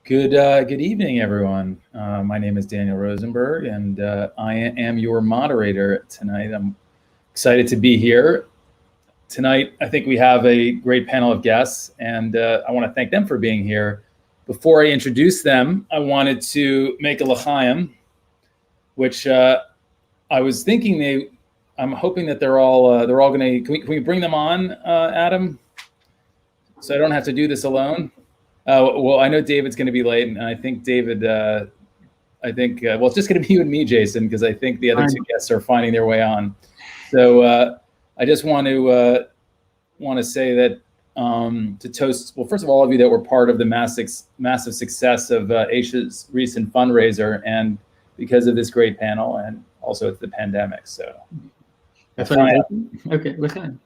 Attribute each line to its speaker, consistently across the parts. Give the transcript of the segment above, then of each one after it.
Speaker 1: Good evening, everyone. My name is Daniel Rosenberg, and I am your moderator tonight. I'm excited to be here. Tonight, I think we have a great panel of guests, and I want to thank them for being here. Before I introduce them, I wanted to make a l'chaim, which I was thinking I'm hoping that they're all going to. Can we bring them on, Adam? So I don't have to do this alone. Well, I know David's going to be late, and I think David. Well, it's just going to be you and me, Jason, because I think the other two guests are finding their way on. So I just want to say that to toast. Well, first of all of you that were part of the massive success of Aisha's recent fundraiser, and because of this great panel, and also it's the pandemic. So
Speaker 2: that's right. Okay, listen.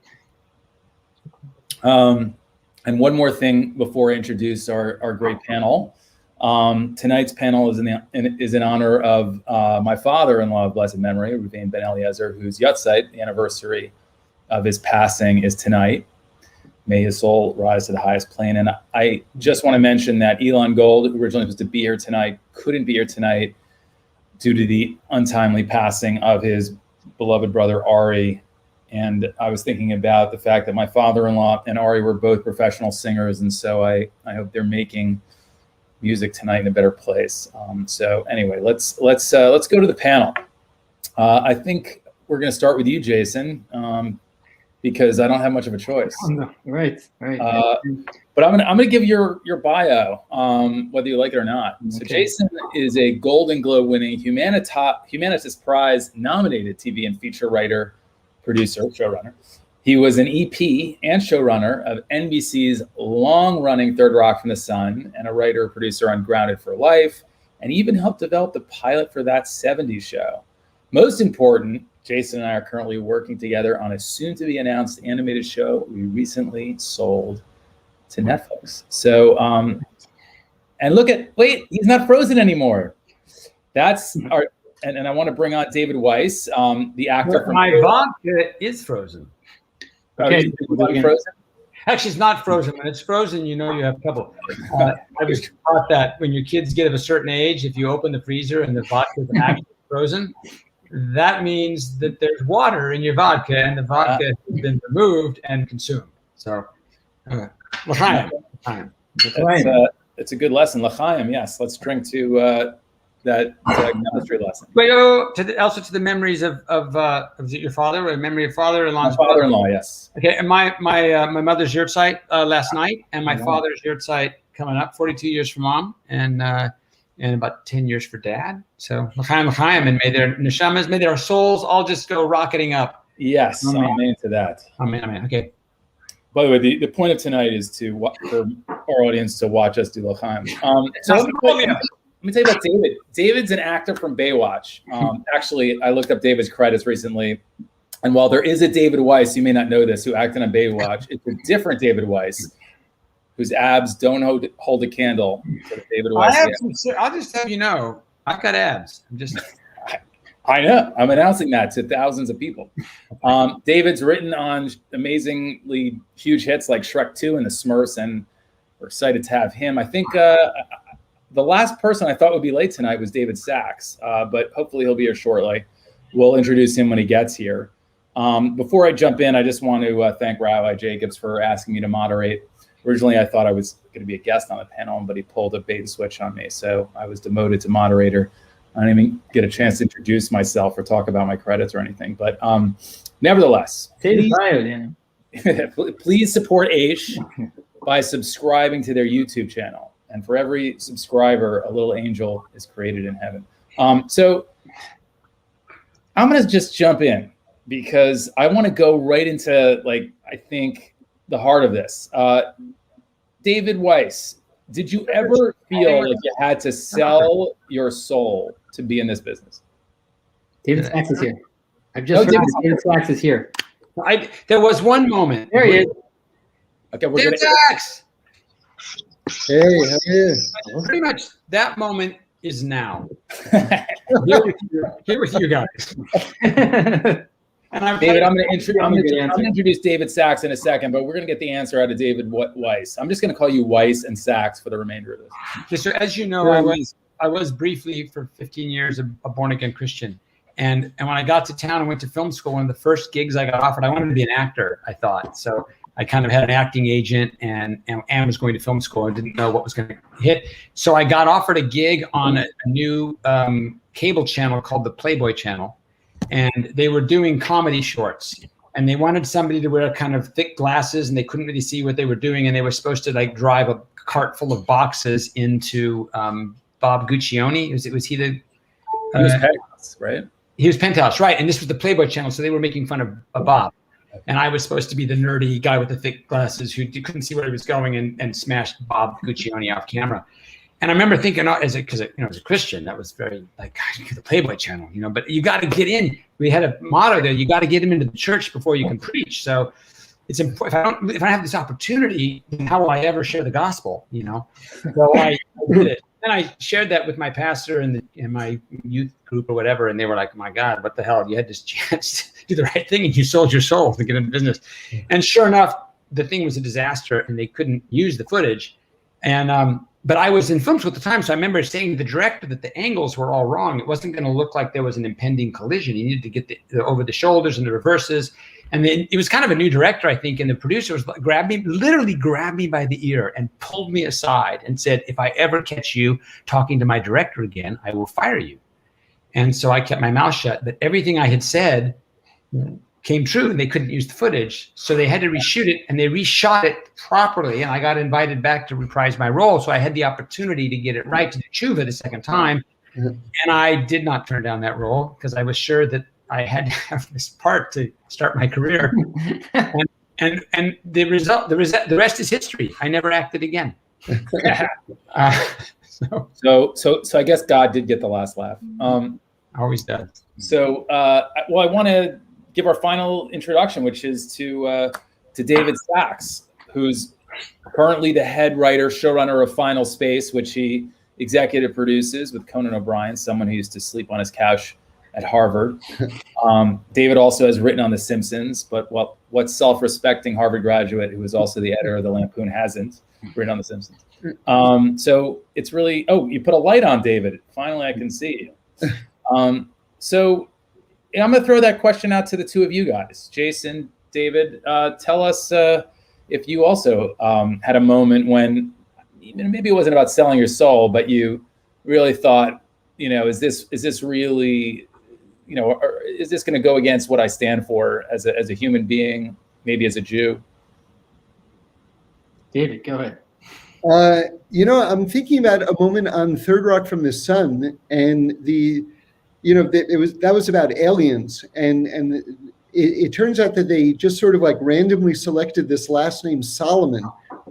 Speaker 1: And one more thing before I introduce our great panel. Tonight's panel is in honor of my father-in-law of blessed memory, Ruvain Ben Eliezer, whose Yahrzeit, the anniversary of his passing, is tonight. May his soul rise to the highest plane. And I just want to mention that Elon Gold, who originally was to be here tonight, couldn't be here tonight due to the untimely passing of his beloved brother, Ari. And I was thinking about the fact that my father-in-law and Ari were both professional singers, and so I hope they're making music tonight in a better place. So anyway, let's go to the panel. I think we're going to start with you, Jason, because I don't have much of a choice.
Speaker 2: Oh, no. Right.
Speaker 1: But I'm gonna give your bio, whether you like it or not. Okay. So Jason is a Golden Globe winning Humanitas Prize nominated TV and feature writer, producer, showrunner. He was an EP and showrunner of NBC's long-running Third Rock from the Sun, and a writer-producer on Grounded for Life, and even helped develop the pilot for That 70s Show. Most important, Jason and I are currently working together on a soon-to-be-announced animated show we recently sold to Netflix. So, and wait, he's not frozen anymore. That's our... And I want to bring on David Weiss, the actor.
Speaker 3: My vodka is frozen.
Speaker 1: Okay, frozen?
Speaker 3: Actually, it's not frozen. When it's frozen, you know you have trouble. I was taught that when your kids get of a certain age, if you open the freezer and the vodka is actually frozen, that means that there's water in your vodka, and the vodka has been removed and consumed. So, l'chaim.
Speaker 1: It's a good lesson, l'chaim. Yes, let's drink to. That chemistry lesson.
Speaker 3: Wait, also to the memories of your father, or memory of father-in-law.
Speaker 1: My father-in-law, yes.
Speaker 3: Okay, and my mother's Yahrzeit last night, and my father's Yahrzeit coming up, 42 years for mom, and about 10 years for dad. So l'chaim, and may their neshamas, may their souls all just go rocketing up.
Speaker 1: Yes, amen to that.
Speaker 3: Amen. Okay.
Speaker 1: By the way, the point of tonight is for our audience to watch us do l'chaim. Let me tell you about David. David's an actor from Baywatch. Actually, I looked up David's credits recently. And while there is a David Weiss, you may not know this, who acted on Baywatch, it's a different David Weiss, whose abs don't hold a candle to the David Weiss.
Speaker 3: I'll just have you know, I've got abs.
Speaker 1: I know. I'm announcing that to thousands of people. David's written on amazingly huge hits like Shrek 2 and The Smurfs, and we're excited to have him. I think... the last person I thought would be late tonight was David Sachs, but hopefully he'll be here shortly. We'll introduce him when he gets here. Before I jump in, I just want to thank Rabbi Jacobs for asking me to moderate. Originally, I thought I was going to be a guest on the panel, but he pulled a bait and switch on me, so I was demoted to moderator. I didn't even get a chance to introduce myself or talk about my credits or anything, but nevertheless, please support Aish by subscribing to their YouTube channel. And for every subscriber, a little angel is created in heaven. So I'm going to just jump in because I want to go right into, I think, the heart of this. David Weiss, did you ever feel like you had to sell your soul to be in this business?
Speaker 2: David Sachs is here. I've just heard David Sachs is here.
Speaker 3: There was one moment.
Speaker 2: There he is.
Speaker 1: Okay,
Speaker 3: David Sachs!
Speaker 2: Hey, how are you?
Speaker 3: Pretty much that moment is now. Here with you guys. And I'm
Speaker 1: David, I'm going
Speaker 2: good
Speaker 1: to
Speaker 2: answer.
Speaker 1: introduce David Sachs in a second, but we're going to get the answer out of David Weiss. I'm just going to call you Weiss and Sachs for the remainder of this.
Speaker 3: Okay, so as you know, I was briefly for 15 years a born-again Christian. And when I got to town and went to film school, one of the first gigs I got offered, I wanted to be an actor, I thought. So I kind of had an acting agent and was going to film school and didn't know what was going to hit. So I got offered a gig on a new cable channel called the Playboy Channel. And they were doing comedy shorts. And they wanted somebody to wear kind of thick glasses and they couldn't really see what they were doing. And they were supposed to like drive a cart full of boxes into Bob Guccione. Was he the...
Speaker 1: He was Penthouse, right?
Speaker 3: He was Penthouse, right. And this was the Playboy Channel. So they were making fun of Bob. And I was supposed to be the nerdy guy with the thick glasses who couldn't see where he was going and smashed Bob Guccione off camera. And I remember thinking, as a Christian, that was very like, God, the Playboy Channel, but you got to get in. We had a motto there: you got to get him into the church before you can preach. So it's important. If I have this opportunity, then how will I ever share the gospel? So I did it. And I shared that with my pastor in my youth group or whatever, and they were like, "My God, what the hell? You had this chance to do the right thing, and you sold your soul to get into business." And sure enough, the thing was a disaster, and they couldn't use the footage. And but I was in film school at the time, so I remember saying to the director that the angles were all wrong. It wasn't going to look like there was an impending collision. He needed to get the over the shoulders and the reverses. And then it was kind of a new director, I think, and the producer literally grabbed me by the ear and pulled me aside and said, "If I ever catch you talking to my director again, I will fire you." And so I kept my mouth shut. But everything I had said came true, and they couldn't use the footage. So they had to reshoot it, and they reshot it properly. And I got invited back to reprise my role. So I had the opportunity to get it right, to do tshuva the second time. And I did not turn down that role because I was sure that I had to have this part to start my career. and the rest is history. I never acted again.
Speaker 1: So I guess God did get the last laugh.
Speaker 3: Always does.
Speaker 1: So, I want to give our final introduction, which is to David Sachs, who's currently the head writer, showrunner of Final Space, which he executive produces with Conan O'Brien, someone who used to sleep on his couch at Harvard. David also has written on The Simpsons, but what self-respecting Harvard graduate who is also the editor of the Lampoon hasn't written on The Simpsons? So it's really, you put a light on, David. Finally, I can see you. So I'm going to throw that question out to the two of you guys. Jason, David, tell us if you also had a moment when maybe it wasn't about selling your soul, but you really thought, is this really, or is this going to go against what I stand for as a human being, maybe as a Jew?
Speaker 2: David, go ahead.
Speaker 4: I'm thinking about a moment on Third Rock from the Sun, and that was about aliens, and it turns out that they just sort of like randomly selected this last name Solomon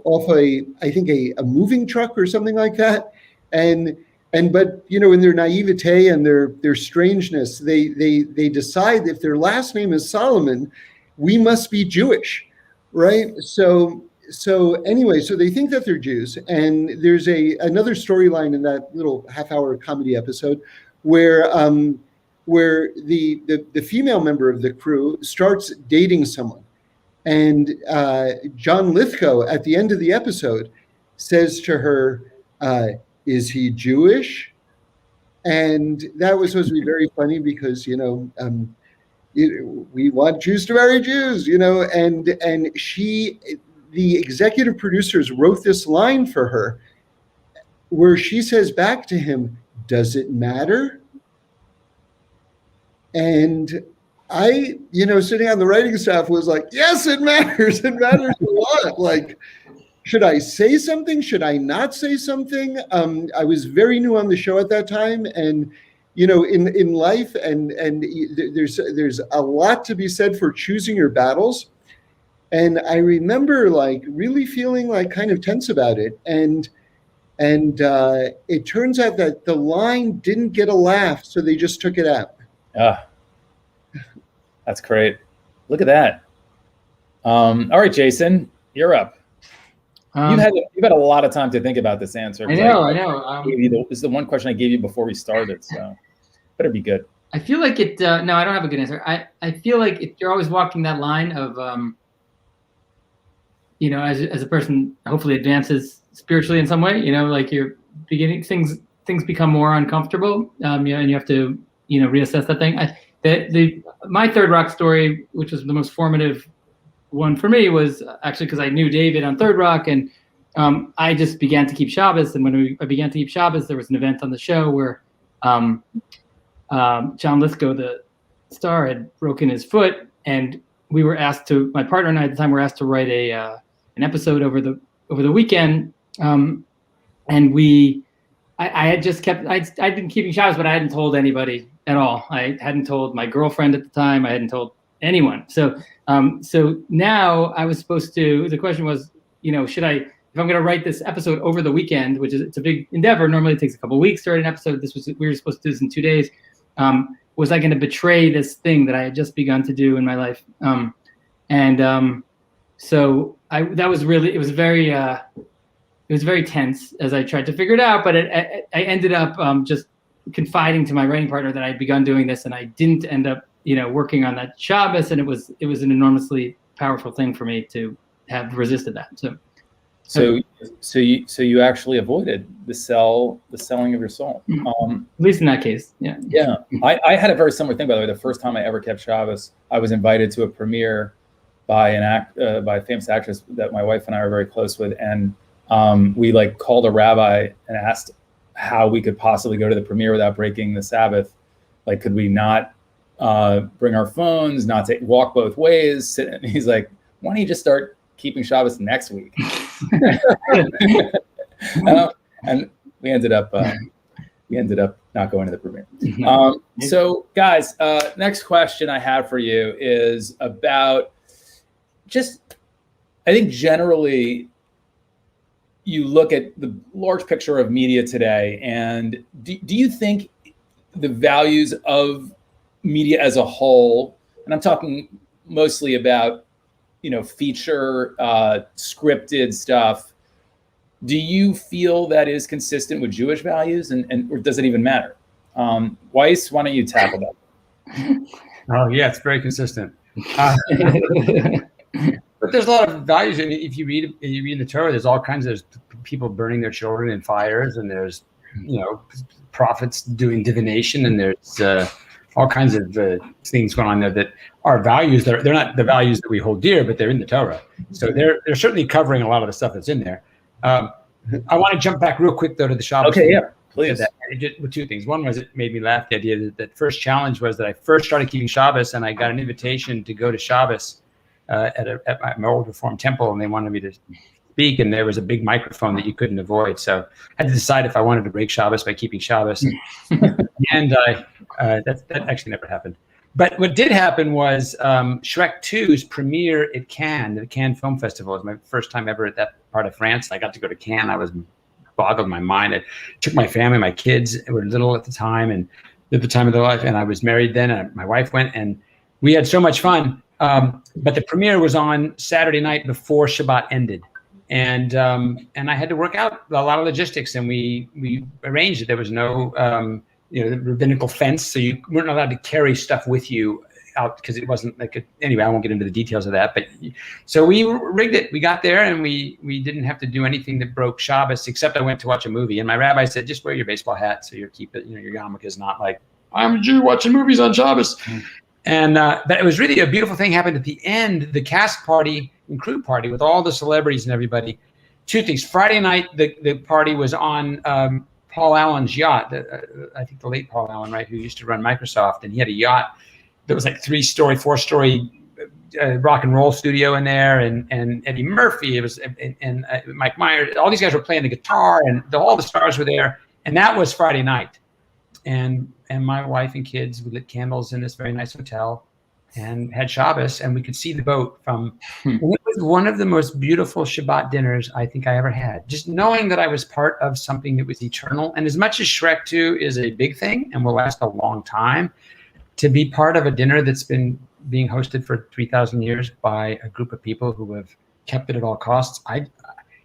Speaker 4: off I think a moving truck or something like that, but in their naivete and their strangeness, they decide if their last name is Solomon, we must be Jewish, right? So anyway, so they think that they're Jews, and there's another storyline in that little half-hour comedy episode where the female member of the crew starts dating someone, and John Lithgow at the end of the episode says to her, "Is he Jewish?" And that was supposed to be very funny because we want Jews to marry Jews, and she. The executive producers wrote this line for her where she says back to him, "Does it matter?" And I, sitting on the writing staff was like, yes, it matters. It matters a lot. Like, should I say something? Should I not say something? I was very new on the show at that time. And, in life and there's a lot to be said for choosing your battles. And I remember like really feeling like kind of tense about it. And it turns out that the line didn't get a laugh, so they just took it out.
Speaker 1: That's great. Look at that. All right, Jason, you're up. You've had a lot of time to think about this answer.
Speaker 2: I know.
Speaker 1: This is the one question I gave you before we started, so better be good.
Speaker 2: I feel like it. No, I don't have a good answer. I feel like you're always walking that line of, as a person hopefully advances spiritually in some way. Like you're beginning things become more uncomfortable. And you have to reassess that thing. My Third Rock story, which was the most formative one for me, was actually because I knew David on Third Rock, and I just began to keep Shabbos. And when I began to keep Shabbos, there was an event on the show where John Lithgow, the star, had broken his foot, and we were asked to. My partner and I at the time were asked to write an episode over the weekend, and I had just kept. I'd been keeping Shabbos, but I hadn't told anybody at all. I hadn't told my girlfriend at the time. I hadn't told anyone. So now I was supposed to. The question was, should I? If I'm going to write this episode over the weekend, it's a big endeavor. Normally it takes a couple of weeks to write an episode. We were supposed to do this in 2 days. Was I going to betray this thing that I had just begun to do in my life? So it was very tense as I tried to figure it out. But I ended up just confiding to my writing partner that I'd begun doing this, and I didn't end up, working on that Shabbos. And it was an enormously powerful thing for me to have resisted that. So you actually avoided the selling of your soul. At least in that case, yeah.
Speaker 1: Yeah, I had a very similar thing, by the way. The first time I ever kept Shabbos, I was invited to a premiere by a famous actress that my wife and I are very close with, and we called a rabbi and asked how we could possibly go to the premiere without breaking the Sabbath. Could we not bring our phones, not walk both ways? And he's like, why don't you just start keeping Shabbos next week? And we ended up not going to the premiere. So guys, next question I have for you is about I think generally you look at the large picture of media today, and do you think the values of media as a whole, and I'm talking mostly about feature, scripted stuff, do you feel that is consistent with Jewish values, and or does it even matter? Weiss, why don't you tackle that?
Speaker 3: Oh yeah, it's very consistent. But there's a lot of values. I mean, if you read the Torah, there's all kinds of people burning their children in fires, and there's prophets doing divination, and there's all kinds of things going on there that are values. They're not the values that we hold dear, but they're in the Torah. So they're certainly covering a lot of the stuff that's in there. I want to jump back real quick though to the Shabbos.
Speaker 1: Okay, yeah, please.
Speaker 3: With two things. One was it made me laugh. The idea that first challenge was that I first started keeping Shabbos, and I got an invitation to go to Shabbos at my old Reform temple, and they wanted me to speak, and there was a big microphone that you couldn't avoid. So I had to decide if I wanted to break Shabbos by keeping Shabbos. And that actually never happened. But what did happen was Shrek 2's premiere at Cannes, the Cannes Film Festival. It was my first time ever at that part of France. I got to go to Cannes. I was boggled my mind. I took my family, my kids were little at the time, and at the time of their life, and I was married then, and my wife went, and we had so much fun. But the premiere was on Saturday night before Shabbat ended. And I had to work out a lot of logistics, and we arranged it. There was no the rabbinical fence, so you weren't allowed to carry stuff with you out because it wasn't anyway. I won't get into the details of that, but so we rigged it. We got there, and we didn't have to do anything that broke Shabbos, except I went to watch a movie, and my rabbi said, just wear your baseball hat so your yarmulke is not like, I'm a Jew watching movies on Shabbos. And but it was really a beautiful thing happened at the end, the cast party and crew party with all the celebrities and everybody. Two things. Friday night, the party was on Paul Allen's yacht. I think the late Paul Allen, right, who used to run Microsoft, and he had a yacht that was like 3-story, 4-story rock and roll studio in there, and Eddie Murphy. It was and Mike Myers. All these guys were playing the guitar, and all the stars were there. And that was Friday night. And my wife and kids, we lit candles in this very nice hotel and had Shabbos, and we could see the boat from. It was one of the most beautiful Shabbat dinners I think I ever had. Just knowing that I was part of something that was eternal, and as much as Shrek 2 is a big thing and will last a long time, to be part of a dinner that's been being hosted for 3,000 years by a group of people who have kept it at all costs,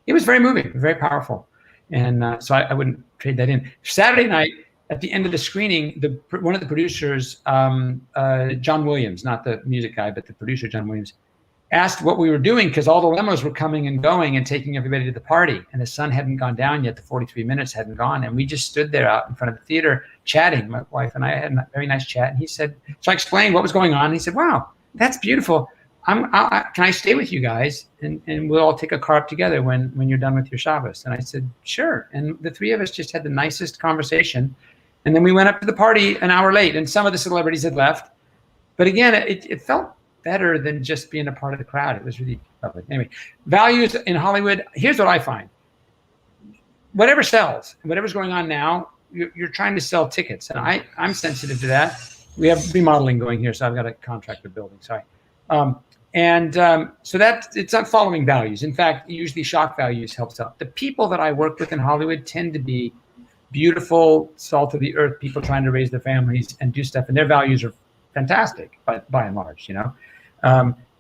Speaker 3: it was very moving, very powerful, and so I wouldn't trade that in. Saturday night, at the end of the screening, one of the producers, John Williams, not the music guy, but the producer, John Williams, asked what we were doing because all the limos were coming and going and taking everybody to the party. And the sun hadn't gone down yet. The 43 minutes hadn't gone. And we just stood there out in front of the theater chatting. My wife and I had a very nice chat. And he said, so I explained what was going on. And he said, wow, that's beautiful. Can I stay with you guys? And we'll all take a car up together when you're done with your Shabbos. And I said, sure. And the three of us just had the nicest conversation. And then we went up to the party an hour late. And some of the celebrities had left. But again, it felt better than just being a part of the crowd. It was really lovely. Anyway, values in Hollywood. Here's what I find. Whatever sells, whatever's going on now, you're trying to sell tickets. And I'm sensitive to that. We have remodeling going here, so I've got a contract with building. Sorry. So it's not following values. In fact, usually shock values helps out. The people that I work with in Hollywood tend to be beautiful, salt of the earth people trying to raise their families and do stuff. And their values are fantastic by and large,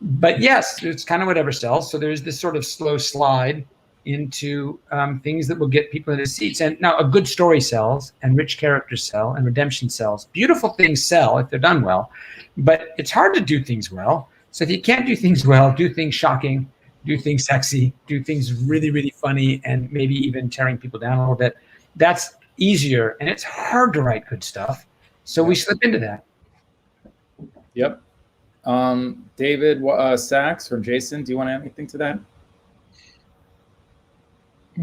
Speaker 3: but yes, it's kind of whatever sells. So there's this sort of slow slide into things that will get people into seats. And now a good story sells, and rich characters sell, and redemption sells. Beautiful things sell if they're done well, but it's hard to do things well. So if you can't do things well, do things shocking, do things sexy, do things really, really funny, and maybe even tearing people down a little bit. That's easier, and it's hard to write good stuff. So we slip into that.
Speaker 1: Yep. David Sachs or Jason, do you want to add anything to that?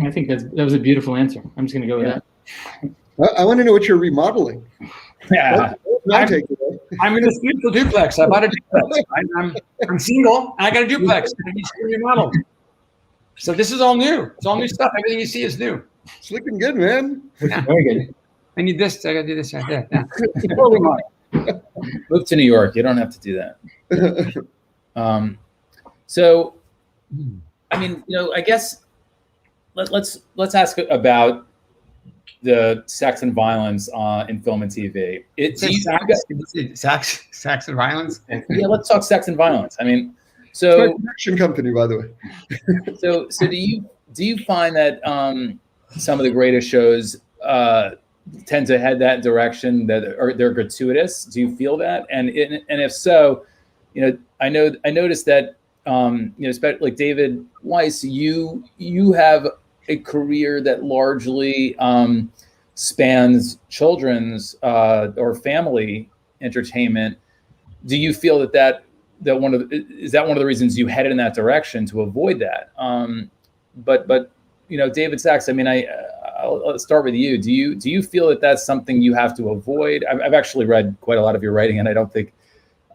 Speaker 2: I think that was a beautiful answer. I'm just going to go with that.
Speaker 4: I want to know what you're remodeling.
Speaker 1: Yeah.
Speaker 3: I'm in a beautiful duplex. I bought a duplex. I'm single, and I got a duplex. I need to remodel. So this is all new. It's all new stuff. Everything you see is new.
Speaker 4: It's looking good, man.
Speaker 2: Yeah. Very good.
Speaker 3: I need this. I got to do this right there. Yeah.
Speaker 1: Move to New York. You don't have to do that. So, I mean, I guess let's ask about the sex and violence in film and TV.
Speaker 3: Sex and violence.
Speaker 1: Yeah, let's talk sex and violence. I mean, so
Speaker 4: it's my production company, by the way.
Speaker 1: So do you find that some of the greatest shows tend to head that direction, that they're gratuitous? Do you feel that? And if so, I noticed that especially like David Weiss, you have a career that largely spans children's or family entertainment. Do you feel that is that one of the reasons you headed in that direction, to avoid that? But David Sachs, I mean, I'll start with you. Do you feel that that's something you have to avoid? I've actually read quite a lot of your writing, and I think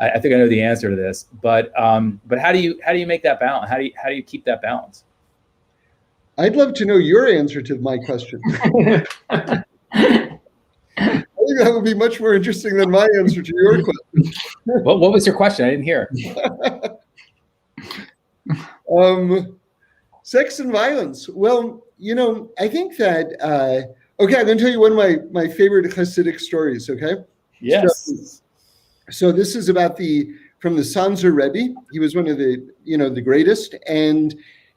Speaker 1: I know the answer to this. But how do you make that balance? How do you keep that balance?
Speaker 4: I'd love to know your answer to my question. I think that would be much more interesting than my answer to your question.
Speaker 1: What was your question? I didn't hear.
Speaker 4: Sex and violence. Well, I think that, okay, I'm going to tell you one of my favorite Hasidic stories, okay?
Speaker 1: Yes.
Speaker 4: So this is about from the Sanzer Rebbe. He was one of the greatest, and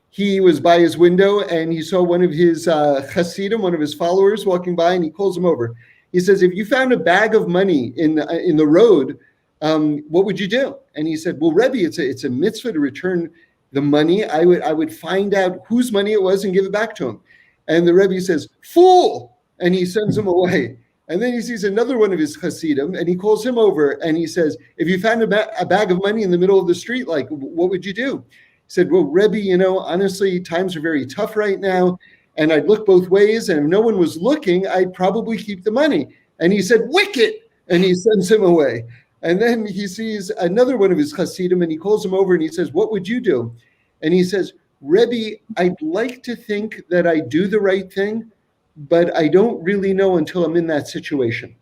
Speaker 4: he was by his window and he saw one of his Hasidim, one of his followers, walking by, and he calls him over. He says, if you found a bag of money in the road, what would you do? And he said, well, Rebbe, it's a mitzvah to return the money. I would find out whose money it was and give it back to him. And the Rebbe says, fool! And he sends him away. And then he sees another one of his Hasidim, and he calls him over, and he says, if you found a bag of money in the middle of the street, like, what would you do? He said, well, Rebbe, honestly, times are very tough right now, and I'd look both ways, and if no one was looking, I'd probably keep the money. And he said, wicked! And he sends him away. And then he sees another one of his Hasidim, and he calls him over, and he says, what would you do? And he says, Rebbe, I'd like to think that I do the right thing, but I don't really know until I'm in that situation.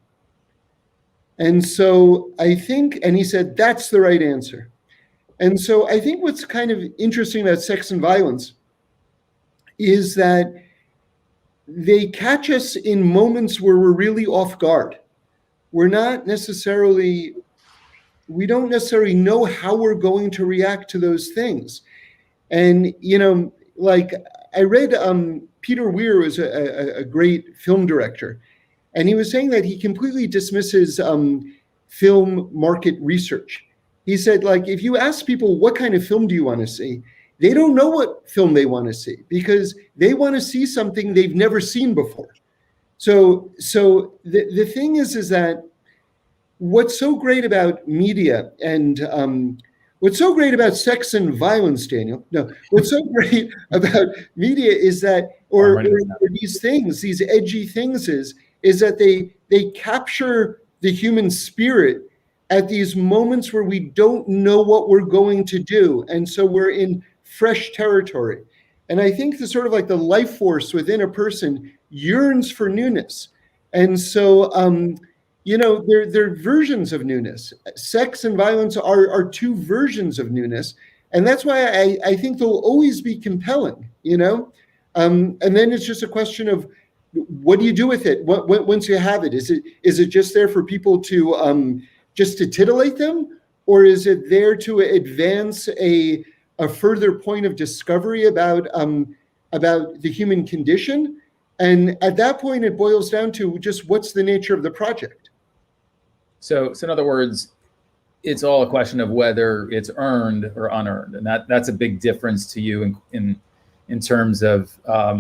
Speaker 4: And so I think, and he said, that's the right answer. And so I think what's kind of interesting about sex and violence is that they catch us in moments where we're really off guard. We don't necessarily know how we're going to react to those things. And, like I read Peter Weir was a great film director. and he was saying that he completely dismisses film market research. He said, like, if you ask people what kind of film do you want to see, they don't know what film they want to see because they want to see something they've never seen before. So the thing is that what's so great about media and what's so great about sex and violence, Daniel? No, what's so great about media is that, or these things, these edgy things, is that they capture the human spirit at these moments where we don't know what we're going to do, and so we're in fresh territory. And I think the sort of like the life force within a person yearns for newness, and so they're versions of newness. Sex and violence are two versions of newness, and that's why I think they'll always be compelling. And then it's just a question of what do you do with it once you have it? Is it just there for people to just to titillate them, or is it there to advance a further point of discovery about the human condition? And at that point, it boils down to just what's the nature of the project.
Speaker 1: So in other words, it's all a question of whether it's earned or unearned, and that's a big difference to you in terms of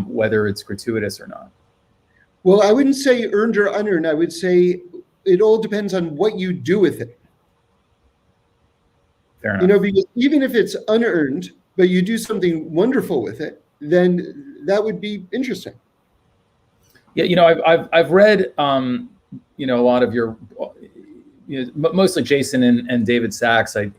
Speaker 1: whether it's gratuitous or not.
Speaker 4: Well, I wouldn't say earned or unearned. I would say it all depends on what you do with it.
Speaker 1: Fair enough.
Speaker 4: Because even if it's unearned, but you do something wonderful with it, then that would be interesting.
Speaker 1: Yeah, I've read a lot of your, mostly Jason and David Sachs. I've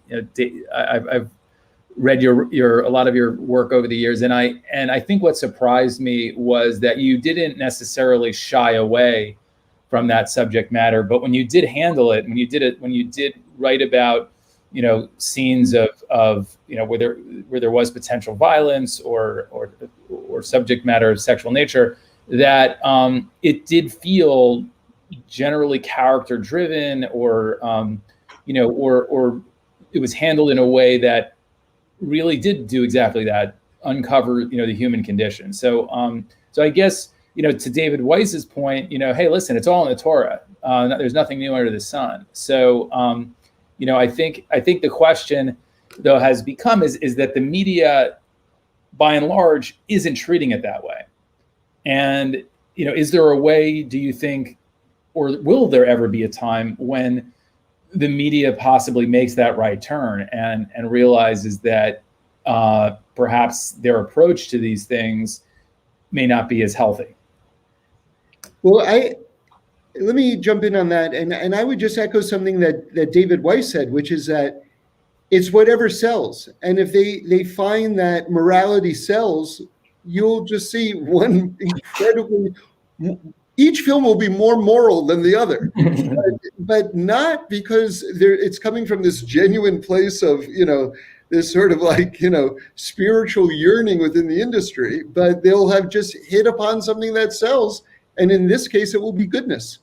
Speaker 1: read a lot of your work over the years, and I think what surprised me was that you didn't necessarily shy away from that subject matter, but when you did handle it, when you did write about scenes of where there was potential violence or subject matter of sexual nature, that it did feel generally character driven, or it was handled in a way that really did do exactly that, uncover the human condition. So I guess to David Weiss's point, hey, listen, it's all in the Torah. There's nothing new under the sun. So I think the question though has become is that the media, by and large, isn't treating it that way. And is there a way, do you think, or will there ever be a time when the media possibly makes that right turn and realizes that perhaps their approach to these things may not be as healthy?
Speaker 4: Well, let me jump in on that, and I would just echo something that David Weiss said, which is that it's whatever sells. And if they find that morality sells, you'll just see one incredibly, each film will be more moral than the other, but not because it's coming from this genuine place of, this sort of like, spiritual yearning within the industry, but they'll have just hit upon something that sells. And in this case, it will be goodness.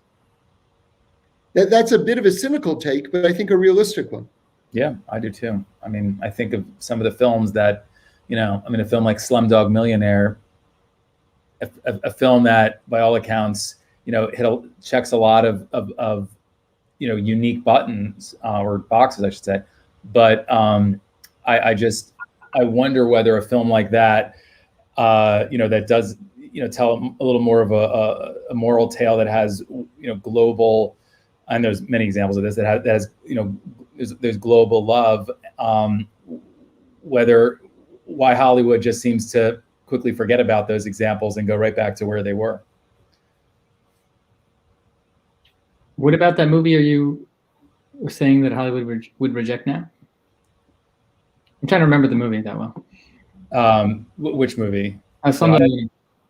Speaker 4: That's a bit of a cynical take, but I think a realistic one.
Speaker 1: Yeah, I do too. I mean, I think of some of the films that, a film like Slumdog Millionaire, a film that, by all accounts, checks a lot of unique buttons or boxes, I should say. But I wonder whether a film like that, that does, tell a little more of a moral tale that has, global, and there's many examples of this that has there's global love. Why Hollywood just seems to quickly forget about those examples and go right back to where they were.
Speaker 2: What about that movie are you saying that Hollywood would reject now? I'm trying to remember the movie that well.
Speaker 1: Which movie?
Speaker 2: Slumdog Millionaire.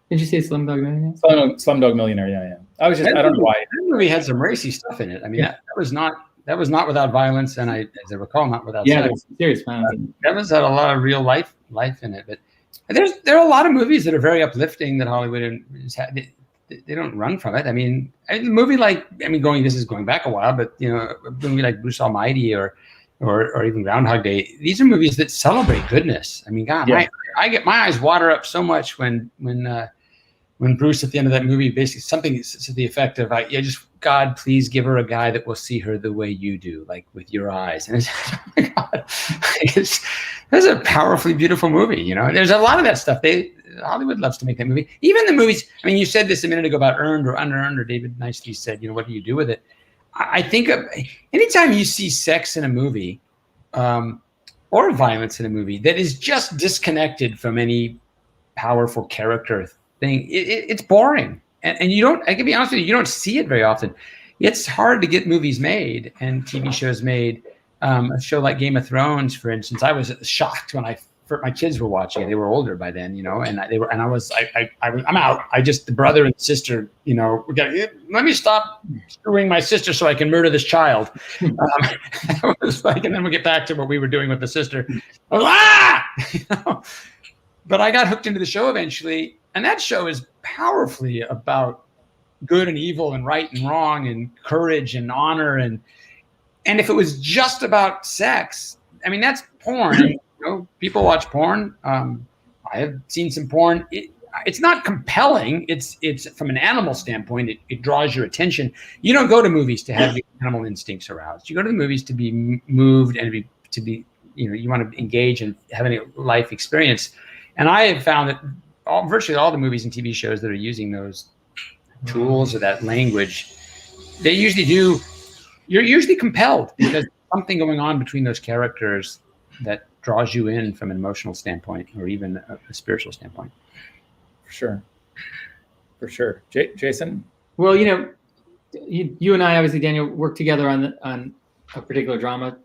Speaker 2: Did you say Slumdog Millionaire?
Speaker 1: Slumdog Millionaire, yeah. I don't know why.
Speaker 3: That movie had some racy stuff in it. I mean, that was not without violence, and as I recall, not without sex.
Speaker 2: Serious violence.
Speaker 3: That was had a lot of real life in it. But there are a lot of movies that are very uplifting that Hollywood they don't run from it. I mean, a movie like this is going back a while, but a movie like Bruce Almighty or even Groundhog Day. These are movies that celebrate goodness. I mean, God, I get my eyes water up so much when when Bruce at the end of that movie basically something to the effect of, God, please give her a guy that will see her the way you do, like with your eyes. And it's, oh my God, it's a powerfully beautiful movie. You know, there's a lot of that stuff. Hollywood loves to make that movie. Even the movies. I mean, you said this a minute ago about earned or unearned, or David Nicely said, what do you do with it? I think anytime you see sex in a movie, or violence in a movie that is just disconnected from any powerful character thing, it's boring. And you don't, I can be honest with you, you don't see it very often. It's hard to get movies made and TV shows made. A show like Game of Thrones, for instance, I was shocked when my kids were watching it. They were older by then, and I'm out. The brother and sister, let me stop screwing my sister so I can murder this child. I was like, and then we'll get back to what we were doing with the sister. But I got hooked into the show eventually. And that show is powerfully about good and evil and right and wrong and courage and honor. And if it was just about sex, I mean, that's porn. People watch porn. I have seen some porn. It's not compelling. It's from an animal standpoint, it draws your attention. You don't go to movies to have your animal instincts aroused. You go to the movies to be moved and to be you want to engage and have a life experience. And I have found that virtually all the movies and TV shows that are using those tools or that language, you're usually compelled because there's something going on between those characters that draws you in from an emotional standpoint or even a spiritual standpoint.
Speaker 1: For sure. Jason?
Speaker 2: Well, you and I, obviously, Daniel, worked together on a particular drama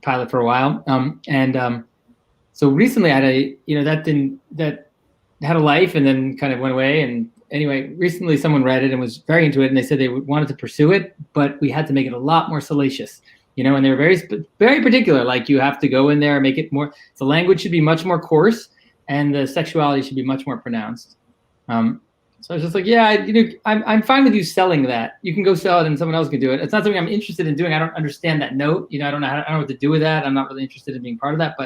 Speaker 2: pilot for a while. So recently I had that had a life and then kind of went away. And anyway, recently someone read it and was very into it, and they said they wanted to pursue it, but we had to make it a lot more salacious, and they were very, very particular. Like, you have to go in there and make it more, the language should be much more coarse and the sexuality should be much more pronounced. So I was just like, yeah, I'm fine with you selling that. You can go sell it and someone else can do it. It's not something I'm interested in doing. I don't understand that note. I don't know what to do with that. I'm not really interested in being part of that,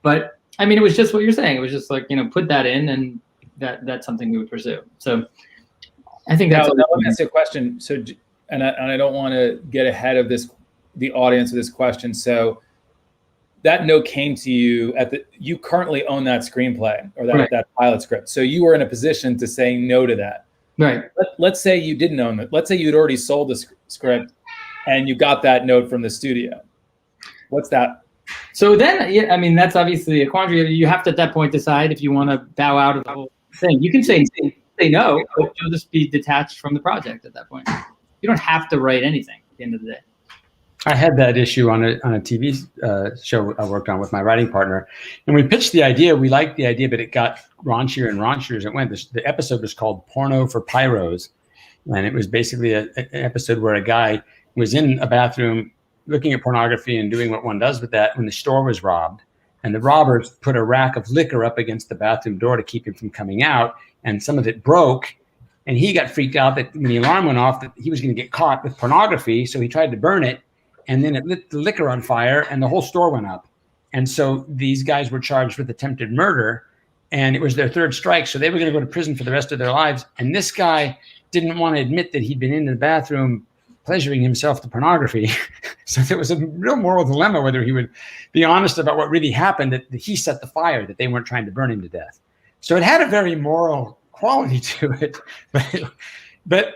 Speaker 2: but I mean, it was just what you're saying. It was just like, put that in, and that's something we would pursue. So I think that's.
Speaker 1: Now, let me ask you a question. So, and I don't want to get ahead of the audience of this question. So that note came to you you currently own that screenplay or that pilot script. So you were in a position to say no to that.
Speaker 2: Right.
Speaker 1: Let's say you didn't own it. Let's say you'd already sold the script and you got that note from the studio. What's that?
Speaker 2: So then, I mean, that's obviously a quandary. You have to, at that point, decide if you want to bow out of the whole thing. You can say no, but you'll just be detached from the project at that point. You don't have to write anything at the end of the day.
Speaker 3: I had that issue on a TV show I worked on with my writing partner, and we pitched the idea. We liked the idea, but it got raunchier and raunchier as it went. The episode was called "Porno for Pyros," and it was basically an episode where a guy was in a bathroom looking at pornography and doing what one does with that when the store was robbed, and the robbers put a rack of liquor up against the bathroom door to keep him from coming out, and some of it broke, and he got freaked out that when the alarm went off that he was going to get caught with pornography, so he tried to burn it, and then it lit the liquor on fire and the whole store went up. And so these guys were charged with attempted murder, and it was their third strike, so they were going to go to prison for the rest of their lives, and this guy didn't want to admit that he'd been in the bathroom pleasuring himself to pornography. So there was a real moral dilemma whether he would be honest about what really happened, that he set the fire, that they weren't trying to burn him to death. So it had a very moral quality to it. But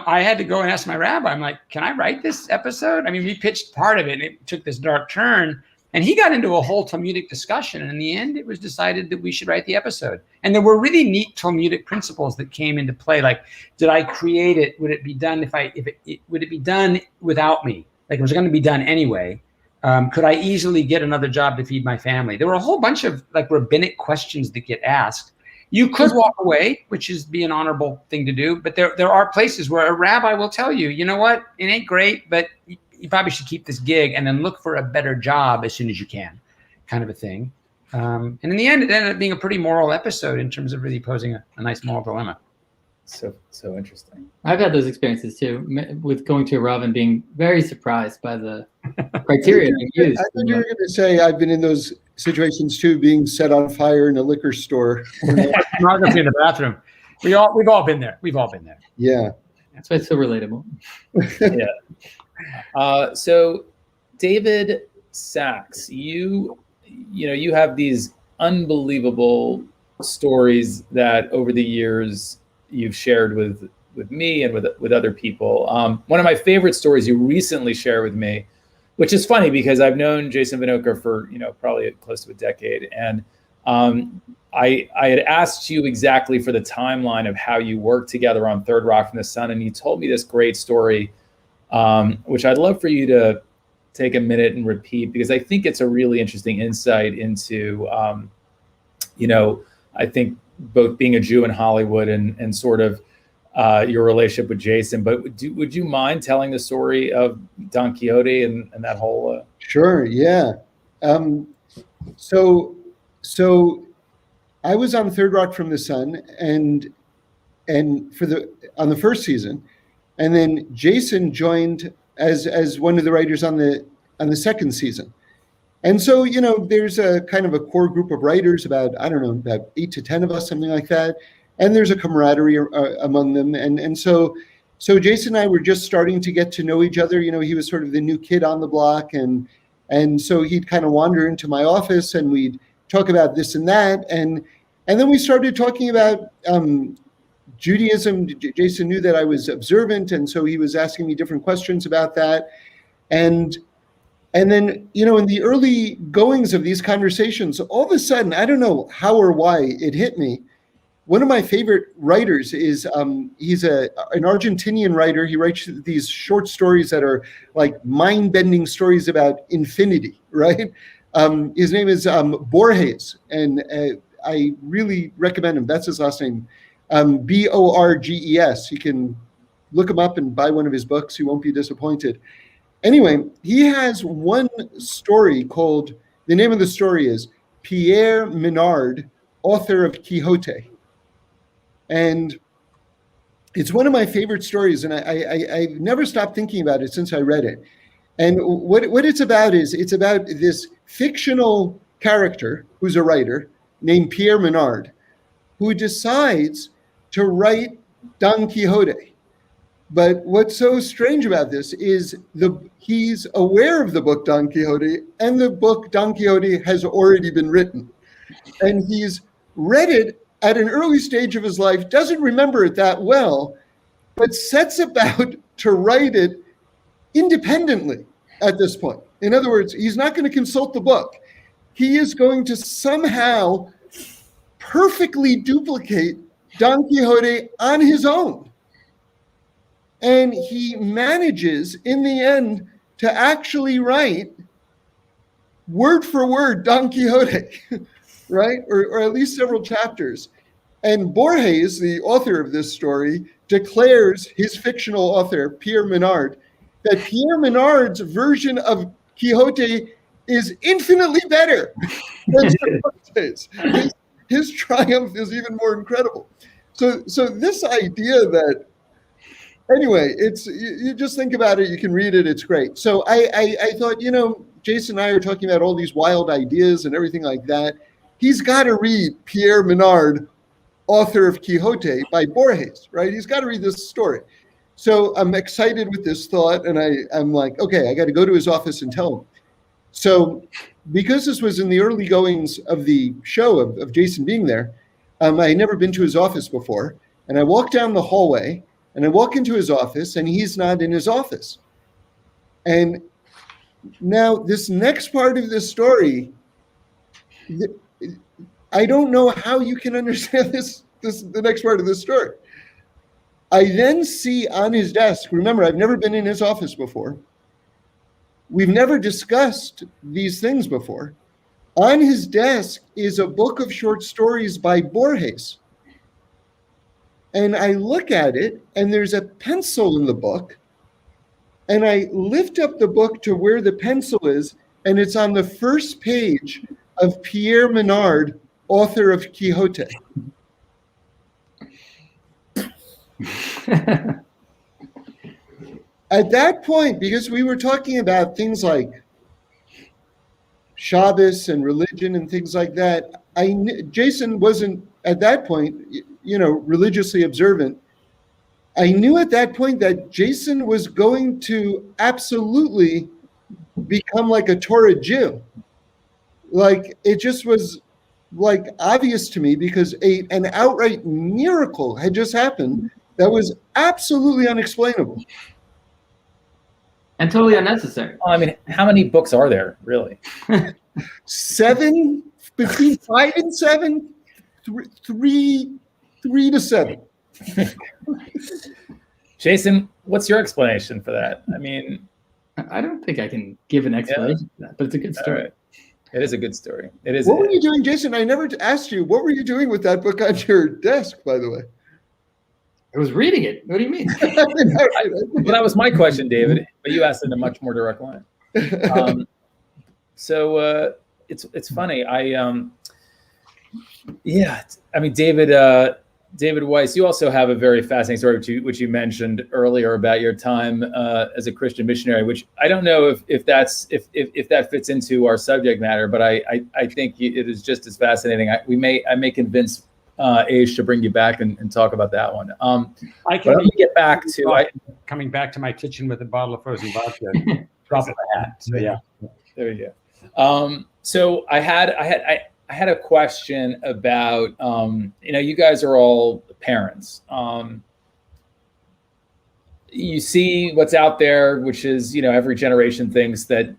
Speaker 3: I had to go and ask my rabbi, I'm like, can I write this episode? I mean, we pitched part of it and it took this dark turn, and he got into a whole Talmudic discussion. And in the end, it was decided that we should write the episode. And there were really neat Talmudic principles that came into play. Like, did I create it? Would it be done would it be done without me? Like, it was going to be done anyway. Could I easily get another job to feed my family? There were a whole bunch of like rabbinic questions that get asked. You could walk away, which is be an honorable thing to do. But there are places where a rabbi will tell you, you know what, it ain't great, but you probably should keep this gig and then look for a better job as soon as you can, kind of a thing. And in the end, it ended up being a pretty moral episode in terms of really posing a nice moral dilemma.
Speaker 1: So interesting.
Speaker 2: I've had those experiences too, with going to a Rav and being very surprised by the criteria being used.
Speaker 4: I thought you were going to say I've been in those situations too, being set on fire in a liquor store.
Speaker 3: Pornography in the bathroom. We've all been there. We've all been there.
Speaker 4: Yeah.
Speaker 2: That's why it's so relatable.
Speaker 1: So David Sachs, you have these unbelievable stories that over the years you've shared with me and with other people. One of my favorite stories you recently shared with me, which is funny because I've known Jason Vinokur for probably close to a decade, and I had asked you exactly for the timeline of how you worked together on Third Rock from the Sun, and you told me this great story, which I'd love for you to take a minute and repeat, because I think it's a really interesting insight into, I think both being a Jew in Hollywood and sort of your relationship with Jason. But would you mind telling the story of Don Quixote and that whole?
Speaker 4: Sure. Yeah. So I was on Third Rock from the Sun and on the first season, and then Jason joined as one of the writers on the second season. And so, there's a kind of a core group of writers, about 8 to 10 of us, something like that. And there's a camaraderie among them. And so Jason and I were just starting to get to know each other. He was sort of the new kid on the block. And so he'd kind of wander into my office and we'd talk about this and that. And then we started talking about Judaism. Jason knew that I was observant. And so he was asking me different questions about that. And then, in the early goings of these conversations, all of a sudden, I don't know how or why it hit me. One of my favorite writers is, he's an Argentinian writer. He writes these short stories that are like mind-bending stories about infinity, right? His name is Borges, and I really recommend him. That's his last name, Borges. You can look him up and buy one of his books. You won't be disappointed. Anyway, he has one story called, the name of the story is Pierre Menard, author of Quixote. And it's one of my favorite stories, and I've never stopped thinking about it since I read it. And what it's about is, it's about this fictional character who's a writer named Pierre Menard, who decides to write Don Quixote. But what's so strange about this is he's aware of the book Don Quixote, and the book Don Quixote has already been written. And he's read it at an early stage of his life, doesn't remember it that well, but sets about to write it independently at this point. In other words, he's not going to consult the book. He is going to somehow perfectly duplicate Don Quixote on his own. And he manages, in the end, to actually write word for word Don Quixote, right? Or at least several chapters. And Borges, the author of this story, declares his fictional author, Pierre Menard, that Pierre Menard's version of Quixote is infinitely better than Cervantes. His triumph is even more incredible. So this idea that, anyway, it's, you just think about it, you can read it, it's great. So I thought, Jason and I are talking about all these wild ideas and everything like that. He's got to read Pierre Menard, author of Quixote, by Borges, right? He's got to read this story. So I'm excited with this thought, and I'm like, okay, I got to go to his office and tell him. So because this was in the early goings of the show, of Jason being there, I had never been to his office before. And I walk down the hallway, and I walk into his office, and he's not in his office. And now this next part of this story, I don't know how you can understand the next part of this story. I then see on his desk, remember, I've never been in his office before. We've never discussed these things before. On his desk is a book of short stories by Borges. And I look at it, and there's a pencil in the book. And I lift up the book to where the pencil is, and it's on the first page of Pierre Menard, author of Quixote. At that point, because we were talking about things like Shabbos and religion and things like that, Jason wasn't at that point, religiously observant. I knew at that point that Jason was going to absolutely become like a Torah Jew. Like, it just was like obvious to me because an outright miracle had just happened that was absolutely unexplainable.
Speaker 2: And totally unnecessary.
Speaker 1: Well, I mean, how many books are there, really?
Speaker 4: 7, between 5 and 7, 3 to 7.
Speaker 1: Jason, what's your explanation for that? I mean,
Speaker 2: I don't think I can give an explanation for that, but it's a good story.
Speaker 1: Right. It is a good story. It is.
Speaker 4: What were you doing, Jason? I never asked you. What were you doing with that book on your desk, by the way?
Speaker 2: I was reading it. What do you mean?
Speaker 1: Well, that was my question, David, but you asked it in a much more direct line. So it's funny. I mean, David Weiss, you also have a very fascinating story, which you mentioned earlier about your time as a Christian missionary, which I don't know if that fits into our subject matter, but I think it is just as fascinating. I may convince Aish to bring you back and talk about that one. Let me get back to
Speaker 3: coming back to my kitchen with a bottle of frozen vodka. Drop of a hat. So yeah,
Speaker 1: there you go. So I had a question about, you guys are all parents. You see what's out there, which is, every generation thinks that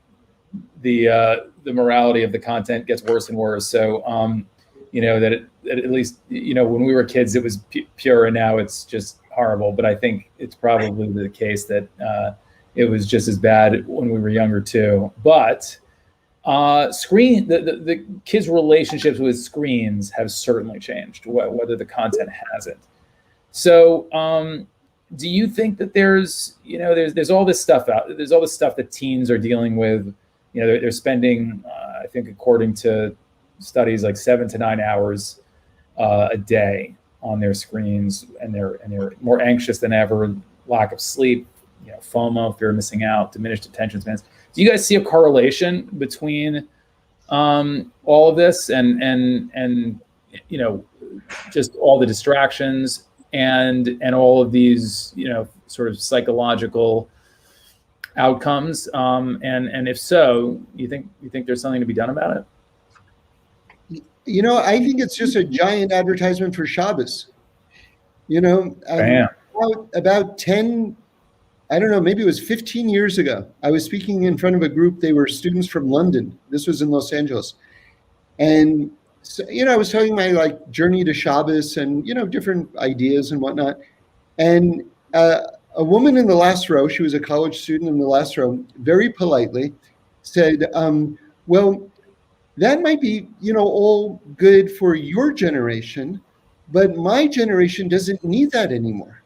Speaker 1: the morality of the content gets worse and worse. So, that at least, when we were kids, it was pure, and now it's just horrible. But I think it's probably the case that it was just as bad when we were younger too. But the kids' relationships with screens have certainly changed, whether the content hasn't. So, do you think that there's all this stuff there's all this stuff that teens are dealing with? They're spending, I think, according to studies, like 7 to 9 hours a day on their screens, and they're more anxious than ever, lack of sleep, FOMO, fear of missing out, diminished attention spans. Do you guys see a correlation between all of this and just all the distractions and all of these sort of psychological outcomes? And if so, you think there's something to be done about it?
Speaker 4: I think it's just a giant advertisement for Shabbos. About 10, I don't know, maybe it was 15 years ago, I was speaking in front of a group. They were students from London. This was in Los Angeles. And, so, I was telling my journey to Shabbos and, different ideas and whatnot. And a woman in the last row, she was a college student in the last row, very politely said, well, that might be, all good for your generation, but my generation doesn't need that anymore.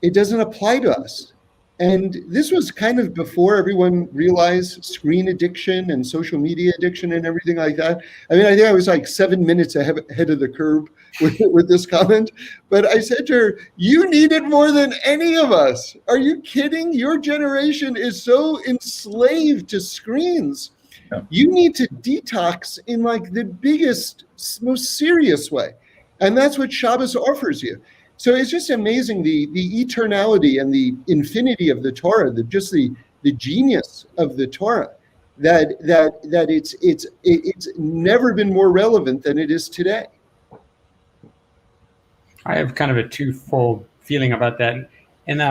Speaker 4: It doesn't apply to us. And this was kind of before everyone realized screen addiction and social media addiction and everything like that. I mean, I think I was 7 minutes ahead of the curve with this comment. But I said to her, you need it more than any of us. Are you kidding? Your generation is so enslaved to screens. Yeah. You need to detox in the biggest, most serious way. And that's what Shabbos offers you. So it's just amazing, the eternality and the infinity of the Torah, the genius of the Torah, that it's never been more relevant than it is today.
Speaker 3: I have kind of a twofold feeling about that. And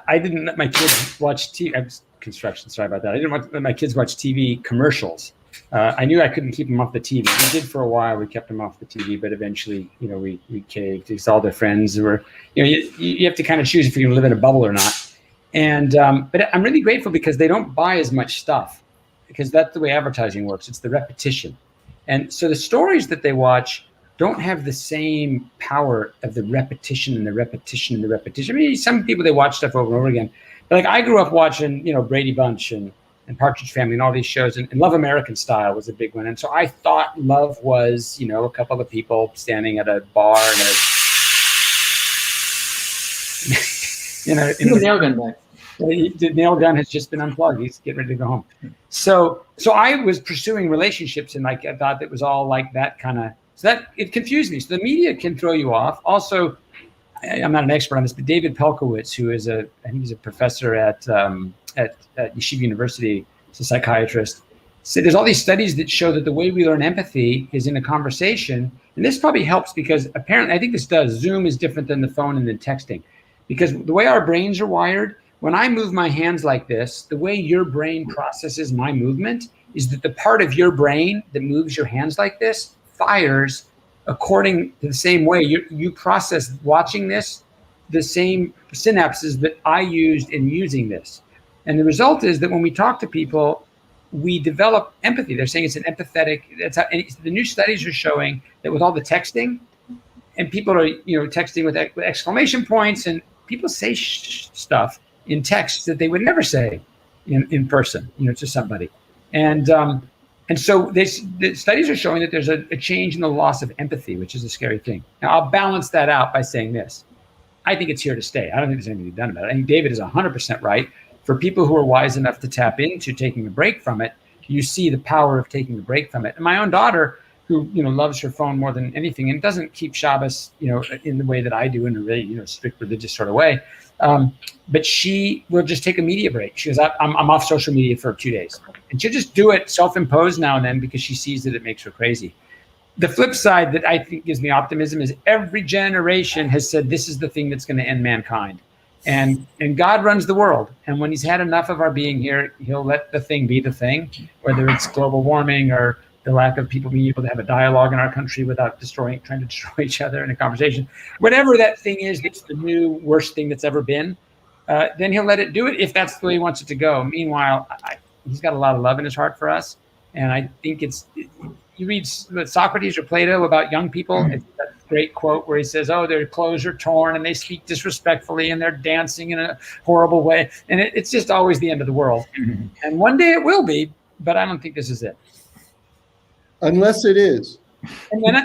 Speaker 3: I didn't let my kids watch TV. I was construction, sorry about that. I didn't let my kids watch TV commercials. I knew I couldn't keep them off the TV. We did for a while. We kept them off the TV, but eventually, we caved. Because all their friends were, you have to kind of choose if you're going to live in a bubble or not. And but I'm really grateful because they don't buy as much stuff, because that's the way advertising works. It's the repetition, and so the stories that they watch don't have the same power of the repetition and the repetition and the repetition. I mean, some people, they watch stuff over and over again. But I grew up watching, Brady Bunch and Partridge Family and all these shows, and Love American Style was a big one. And so I thought love was, a couple of people standing at a bar and
Speaker 2: the nail gun back.
Speaker 3: The nail gun has just been unplugged. He's getting ready to go home. So I was pursuing relationships, and I thought it was all like that kind of So that it confused me. So the media can throw you off. Also, I'm not an expert on this, but David Pelkowitz, who is I think he's a professor at Yeshiva University, he's a psychiatrist, said there's all these studies that show that the way we learn empathy is in a conversation. And this probably helps because apparently, I think this does. Zoom is different than the phone and then texting. Because the way our brains are wired, when I move my hands like this, the way your brain processes my movement is that the part of your brain that moves your hands like this fires according to the same way. You process watching this, the same synapses that I used in using this. And the result is that when we talk to people, we develop empathy. They're saying it's an empathetic, that's how, and the new studies are showing that with all the texting, and people are, texting with exclamation points, and people say stuff in text that they would never say in person, to somebody. And so the studies are showing that there's a change in the loss of empathy, which is a scary thing. Now, I'll balance that out by saying this. I think it's here to stay. I don't think there's anything to be done about it. I think David is 100% right. For people who are wise enough to tap into taking a break from it, you see the power of taking a break from it. And my own daughter, who loves her phone more than anything and doesn't keep Shabbos, in the way that I do, in a really strict religious sort of way, but she will just take a media break. She goes, I'm off social media for 2 days, and she'll just do it self-imposed now and then because she sees that it makes her crazy. The flip side that I think gives me optimism is every generation has said this is the thing that's going to end mankind. And God runs the world. And when he's had enough of our being here, he'll let the thing be the thing, whether it's global warming or the lack of people being able to have a dialogue in our country without trying to destroy each other in a conversation. Whatever that thing is, that's the new worst thing that's ever been, then he'll let it do it if that's the way he wants it to go. Meanwhile, he's got a lot of love in his heart for us. And I think you read Socrates or Plato about young people, it's that great quote where he says, their clothes are torn and they speak disrespectfully and they're dancing in a horrible way. And it's just always the end of the world. Mm-hmm. And one day it will be, but I don't think this is it.
Speaker 4: Unless it is.
Speaker 3: And then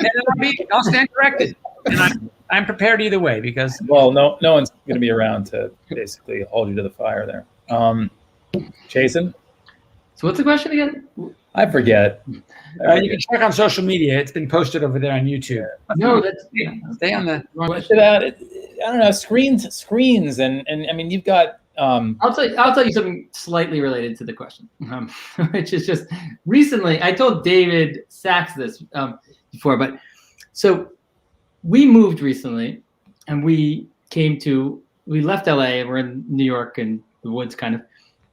Speaker 3: I'll stand corrected. And I'm prepared either way because...
Speaker 1: Well, no one's going to be around to basically hold you to the fire there. Jason?
Speaker 2: So what's the question again?
Speaker 1: I forget.
Speaker 3: You can check on social media. It's been posted over there on YouTube.
Speaker 2: No, that's
Speaker 3: stay on the.
Speaker 1: I don't know, screens, and I mean you've got.
Speaker 2: I'll tell you something slightly related to the question, which is just recently I told David Sachs this before, but so we moved recently, and we left LA and we're in New York and the woods kind of,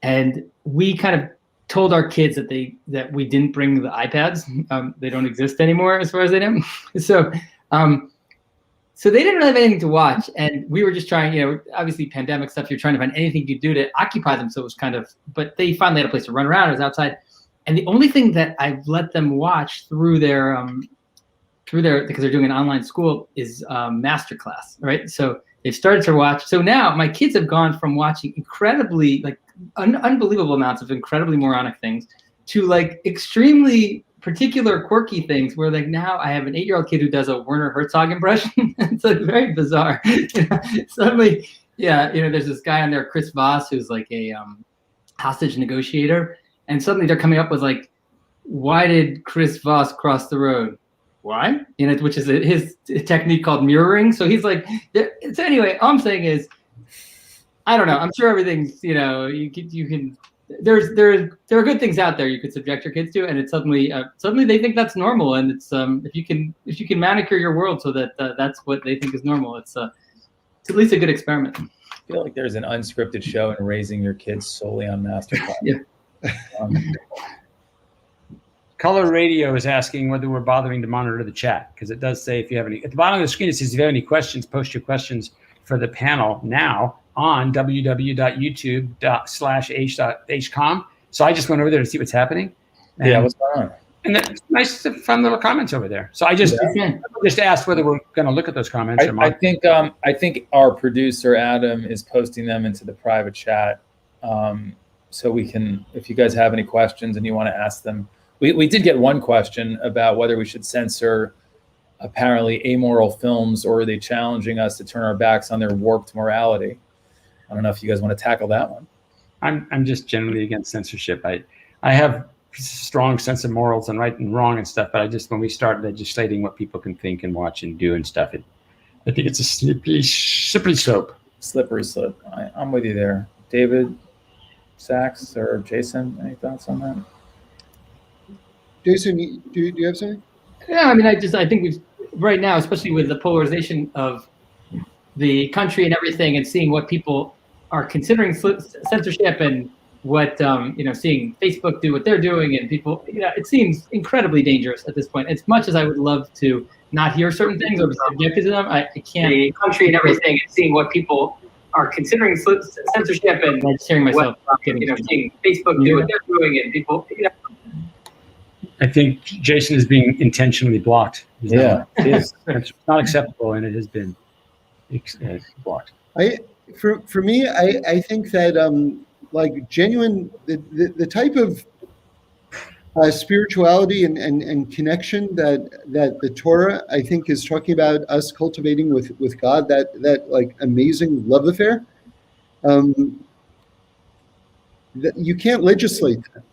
Speaker 2: and we kind of told our kids that we didn't bring the iPads. They don't exist anymore as far as I know. So they didn't really have anything to watch. And we were just trying, obviously pandemic stuff, you're trying to find anything to do to occupy them. So it was but they finally had a place to run around. It was outside. And the only thing that I've let them watch through their, because they're doing an online school, is Masterclass, right? So they've started to watch. So now my kids have gone from watching incredibly, unbelievable amounts of incredibly moronic things to extremely particular quirky things where now I have an 8-year-old kid who does a Werner Herzog impression. It's very bizarre. Suddenly, there's this guy on there, Chris Voss, who's a hostage negotiator. And suddenly they're coming up with why did Chris Voss cross the road? Why? Which is his technique called mirroring. So he's so anyway, all I'm saying is, I don't know. I'm sure everything's, you can. There are good things out there you could subject your kids to, and it's suddenly they think that's normal. And it's if you can manicure your world so that that's what they think is normal, it's at least a good experiment.
Speaker 1: I feel like there's an unscripted show in raising your kids solely on Masterclass.
Speaker 2: Yeah.
Speaker 3: Color Radio is asking whether we're bothering to monitor the chat, because it does say if you have any. At the bottom of the screen it says if you have any questions, post your questions for the panel now on www.youtube.com/h.com. So I just went over there to see what's happening.
Speaker 1: What's going on?
Speaker 3: And that's nice, fun little comments over there. So I just asked whether we're going to look at those comments.
Speaker 1: I think our producer Adam is posting them into the private chat, so we can. If you guys have any questions and you want to ask them, we did get one question about whether we should censor apparently amoral films, or are they challenging us to turn our backs on their warped morality? I don't know if you guys want to tackle that one.
Speaker 3: I'm just generally against censorship. I have strong sense of morals and right and wrong and stuff. But when we start legislating what people can think and watch and do and stuff, I think it's a slippery slope.
Speaker 1: Slippery slope. I'm with you there. David, Sachs, or Jason, any thoughts on that?
Speaker 4: Jason, do you have something?
Speaker 2: Yeah, I mean, I think we've right now, especially with the polarization of the country and everything, and seeing what people are considering censorship and what seeing Facebook do what they're doing, and people, it seems incredibly dangerous at this point. As much as I would love to not hear certain things or be subjected to them, I can't. The country and everything, and seeing what people are considering censorship, and just hearing myself, seeing Facebook do what they're doing, and people,
Speaker 3: I think Jason is being intentionally blocked.
Speaker 1: It's
Speaker 3: not acceptable, and it has been blocked.
Speaker 4: For me, I think that like genuine the type of spirituality and connection that the Torah, I think, is talking about us cultivating with God, that like amazing love affair, that you can't legislate that.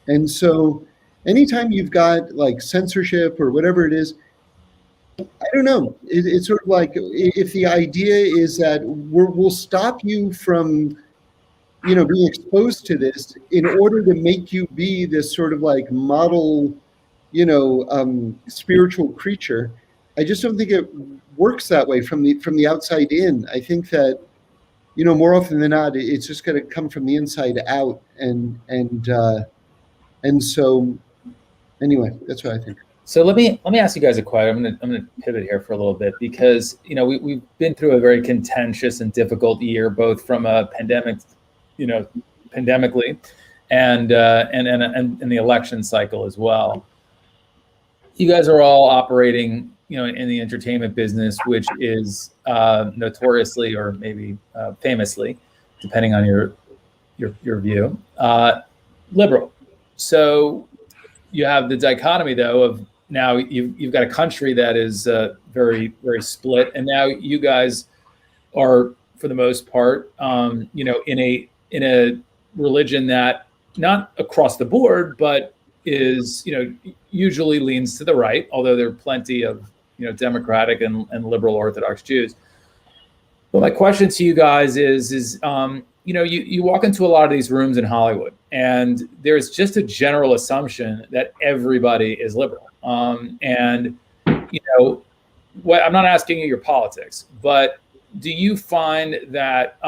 Speaker 4: And so anytime you've got like censorship or whatever it is, I don't know. It's sort of like if the idea is that we'll stop you from, being exposed to this in order to make you be this sort of like model, spiritual creature. I just don't think it works that way from the outside in. I think that, more often than not, it's just going to come from the inside out. And so, anyway, that's what I think.
Speaker 1: So let me ask you guys a question. I'm gonna pivot here for a little bit because we've been through a very contentious and difficult year, both from a pandemic, pandemically, and the election cycle as well. You guys are all operating, in the entertainment business, which is notoriously or maybe famously, depending on your view, liberal. So you have the dichotomy, though, of now you've got a country that is very, very split, and now you guys are, for the most part, in a religion that not across the board, but is usually leans to the right, although there are plenty of Democratic and liberal Orthodox Jews. But my question to you guys is you walk into a lot of these rooms in Hollywood, and there's just a general assumption that everybody is liberal. I'm not asking you your politics, but do you find that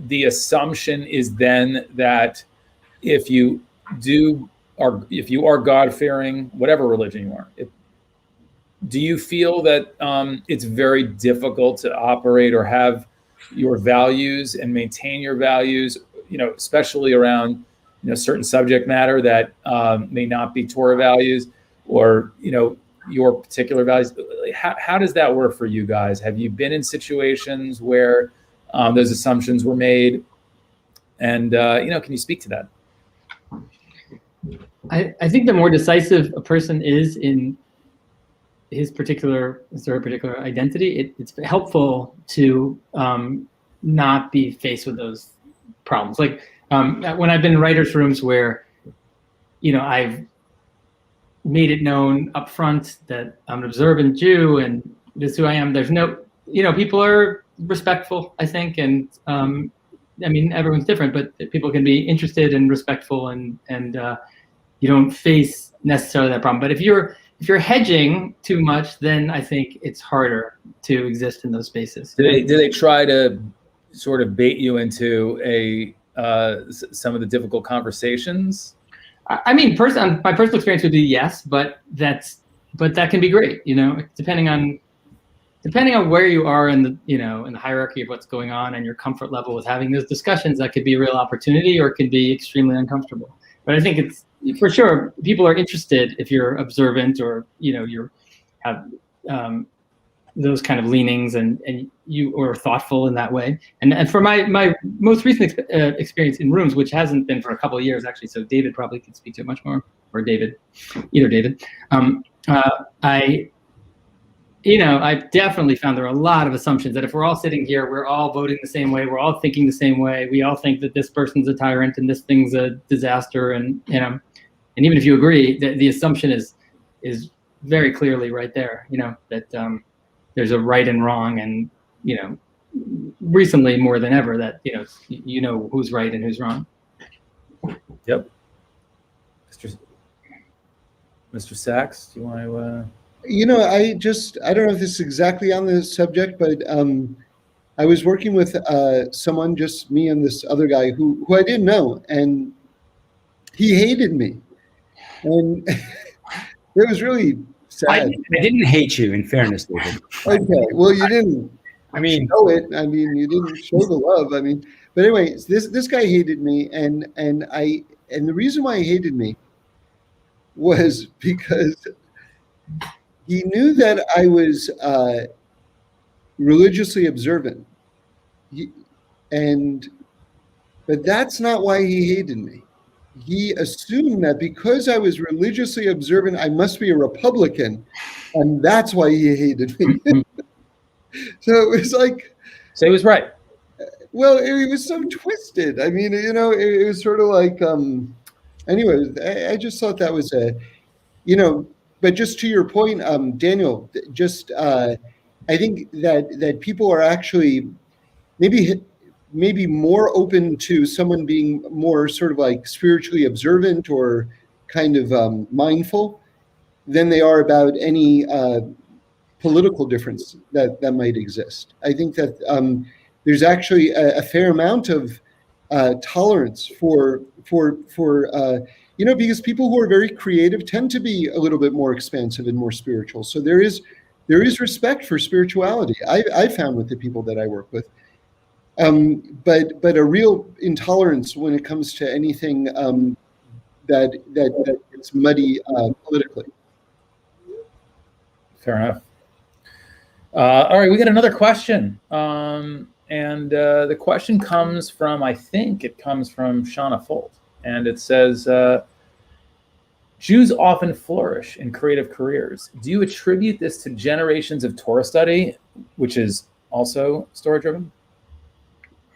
Speaker 1: the assumption is then that if you are God-fearing, whatever religion you are, do you feel that it's very difficult to operate or have your values and maintain your values, especially around certain subject matter that may not be Torah values or your particular values? How does that work for you guys? Have you been in situations where those assumptions were made? And can you speak to that?
Speaker 2: I think the more decisive a person is in his particular identity, it's helpful to not be faced with those problems. Like when I've been in writers' rooms where, I've made it known up front that I'm an observant Jew and this is who I am. There's no, people are respectful, I think, and everyone's different, but people can be interested and respectful, and you don't face necessarily that problem. But if you're hedging too much, then I think it's harder to exist in those spaces.
Speaker 1: Do they try to sort of bait you into some of the difficult conversations?
Speaker 2: My personal experience would be yes, but that can be great. Depending on where you are in the hierarchy of what's going on and your comfort level with having those discussions, that could be a real opportunity or it could be extremely uncomfortable. But I think it's for sure people are interested if you're observant or you have those kind of leanings and you are thoughtful in that way. And for my most recent experience in rooms, which hasn't been for a couple of years actually, so David probably could speak to it much more, or either David. I've definitely found there are a lot of assumptions that if we're all sitting here, we're all voting the same way, we're all thinking the same way, we all think that this person's a tyrant and this thing's a disaster, and And even if you agree, the assumption is very clearly right there, that there's a right and wrong, and recently more than ever that who's right and who's wrong.
Speaker 1: Yep. Mr. Sachs, do you want to?
Speaker 4: I don't know if this is exactly on the subject, but I was working with someone, just me and this other guy who I didn't know, and he hated me, and it was really sad.
Speaker 3: I didn't hate you, in fairness, David.
Speaker 4: Okay, well, you didn't.
Speaker 3: I mean,
Speaker 4: show it. I mean, you didn't show the love. I mean, but anyway, this guy hated me, and the reason why he hated me was because he knew that I was religiously observant, but that's not why he hated me. He assumed that because I was religiously observant, I must be a Republican, and that's why he hated me. So it was like,
Speaker 1: so he was right.
Speaker 4: Well, it was so twisted. I mean, it was sort of like, anyway, I just thought that was but just to your point, Daniel, I think that people are actually maybe more open to someone being more sort of like spiritually observant or kind of mindful than they are about any political difference that might exist. I think that there's actually a fair amount of tolerance for because people who are very creative tend to be a little bit more expansive and more spiritual. So there is respect for spirituality. I found with the people that I work with, but a real intolerance when it comes to anything that gets muddy politically.
Speaker 1: Fair enough. All right, we got another question. And the question comes from, I think it comes from Shauna Folt. And it says, Jews often flourish in creative careers. Do you attribute this to generations of Torah study, which is also story-driven?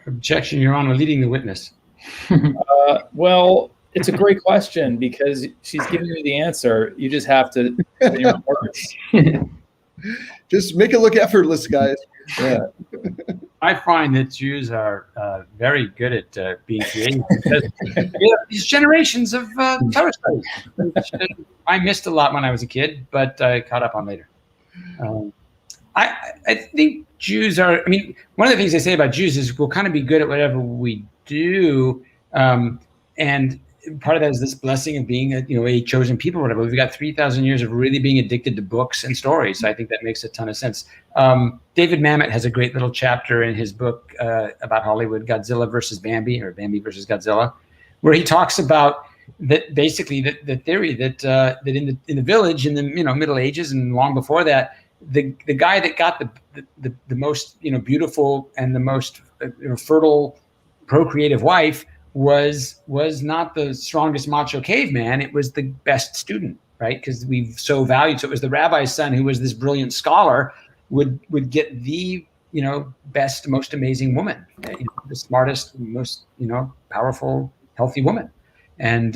Speaker 3: Objection, Your Honor, leading the witness.
Speaker 1: Well, it's a great question because she's giving you the answer. You just have to put your own words.
Speaker 4: Just make it look effortless, guys.
Speaker 1: Yeah.
Speaker 3: I find that Jews are very good at being creative because we have these generations of Torah studies, which I missed a lot when I was a kid, but I caught up on later. I think Jews are, one of the things they say about Jews is we'll kind of be good at whatever we do. And part of that is this blessing of being a chosen people or whatever. We've got 3,000 years of really being addicted to books and stories. So I think that makes a ton of sense. David Mamet has a great little chapter in his book about Hollywood, Godzilla versus Bambi, or Bambi versus Godzilla, where he talks about that basically the theory that in the village in the Middle Ages and long before that, the guy that got the most beautiful and the most fertile procreative wife was not the strongest macho caveman. It was the best student, right? Because we've so valued. So it was the rabbi's son who was this brilliant scholar would get the best, most amazing woman, the smartest, most powerful, healthy woman, and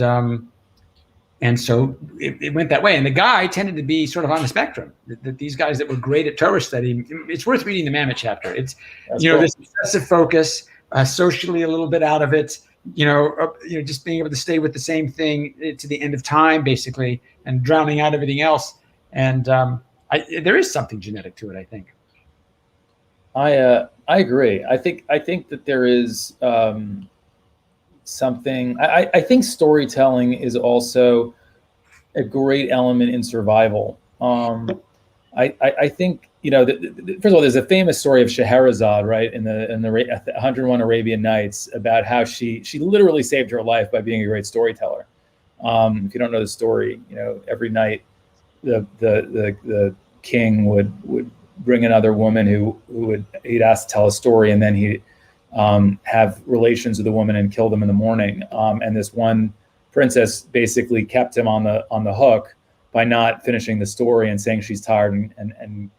Speaker 3: so it went that way. And the guy tended to be sort of on the spectrum. That these guys that were great at Torah study, it's worth reading the Mamet chapter. It's cool. This obsessive focus, socially a little bit out of it. Just being able to stay with the same thing to the end of time, basically, and drowning out everything else. And there is something genetic to it, I think.
Speaker 1: I agree. I think that there is something. I think storytelling is also a great element in survival. I think first of all, there's a famous story of Scheherazade, right, in the 101 Arabian Nights, about how she literally saved her life by being a great storyteller. If you don't know the story, every night the king would bring another woman who he'd ask to tell a story, and then he'd have relations with the woman and kill them in the morning. And this one princess basically kept him on the hook by not finishing the story and saying she's tired, and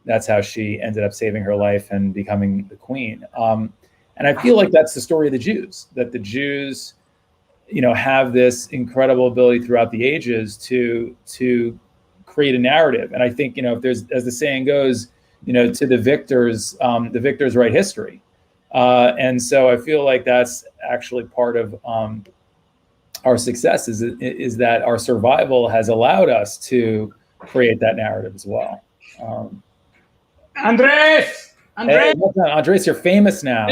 Speaker 1: that's how she ended up saving her life and becoming the queen. And I feel like that's the story of the Jews, that the Jews have this incredible ability throughout the ages to create a narrative. And I think, if there's, as the saying goes, to the victors write history. And so I feel like that's actually part of our success is that our survival has allowed us to create that narrative as well.
Speaker 3: Andres,
Speaker 1: Hey, Andres, you're famous now.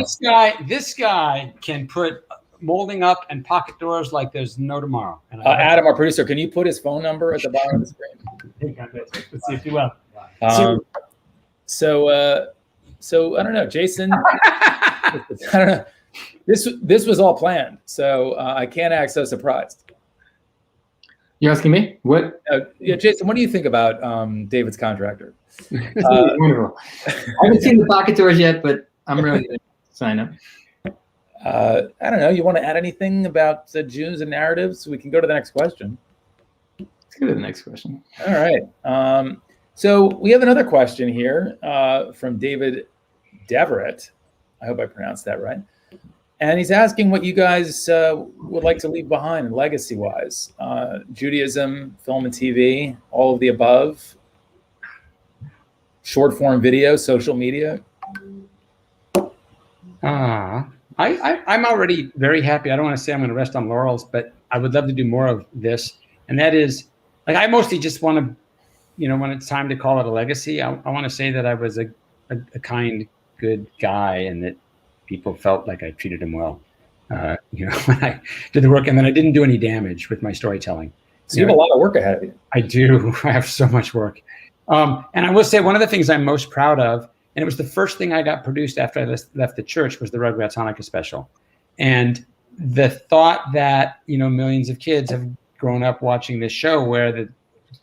Speaker 3: This guy can put molding up and pocket doors like there's no tomorrow. And
Speaker 1: Adam, our producer, can you put his phone number at the bottom of the screen?
Speaker 3: Let's see if you will.
Speaker 1: So I don't know, Jason. I don't know. This was all planned, so I can't act so surprised.
Speaker 2: You're asking me what?
Speaker 1: Yeah, Jason, what do you think about David's contractor?
Speaker 2: Wonderful. I haven't seen the pocket doors yet, but I'm really going to sign up.
Speaker 1: I don't know. You want to add anything about the Jews and narratives? We can go to the next question.
Speaker 2: Let's go to the next question.
Speaker 1: All right. So we have another question here from David Deverett. I hope I pronounced that right. And he's asking what you guys would like to leave behind legacy-wise. Judaism, film and TV, all of the above. Short-form video, social media.
Speaker 3: I'm already very happy. I don't want to say I'm going to rest on laurels, but I would love to do more of this. And that is, like, I mostly just want to, when it's time to call it a legacy, I want to say that I was a kind, good guy, and that people felt like I treated them well, when I did the work, and then I didn't do any damage with my storytelling.
Speaker 1: So you have a lot of work ahead of you.
Speaker 3: I do. I have so much work. And I will say one of the things I'm most proud of, and it was the first thing I got produced after I left the church, was the Rugrats Hanukkah special. And the thought that, millions of kids have grown up watching this show where the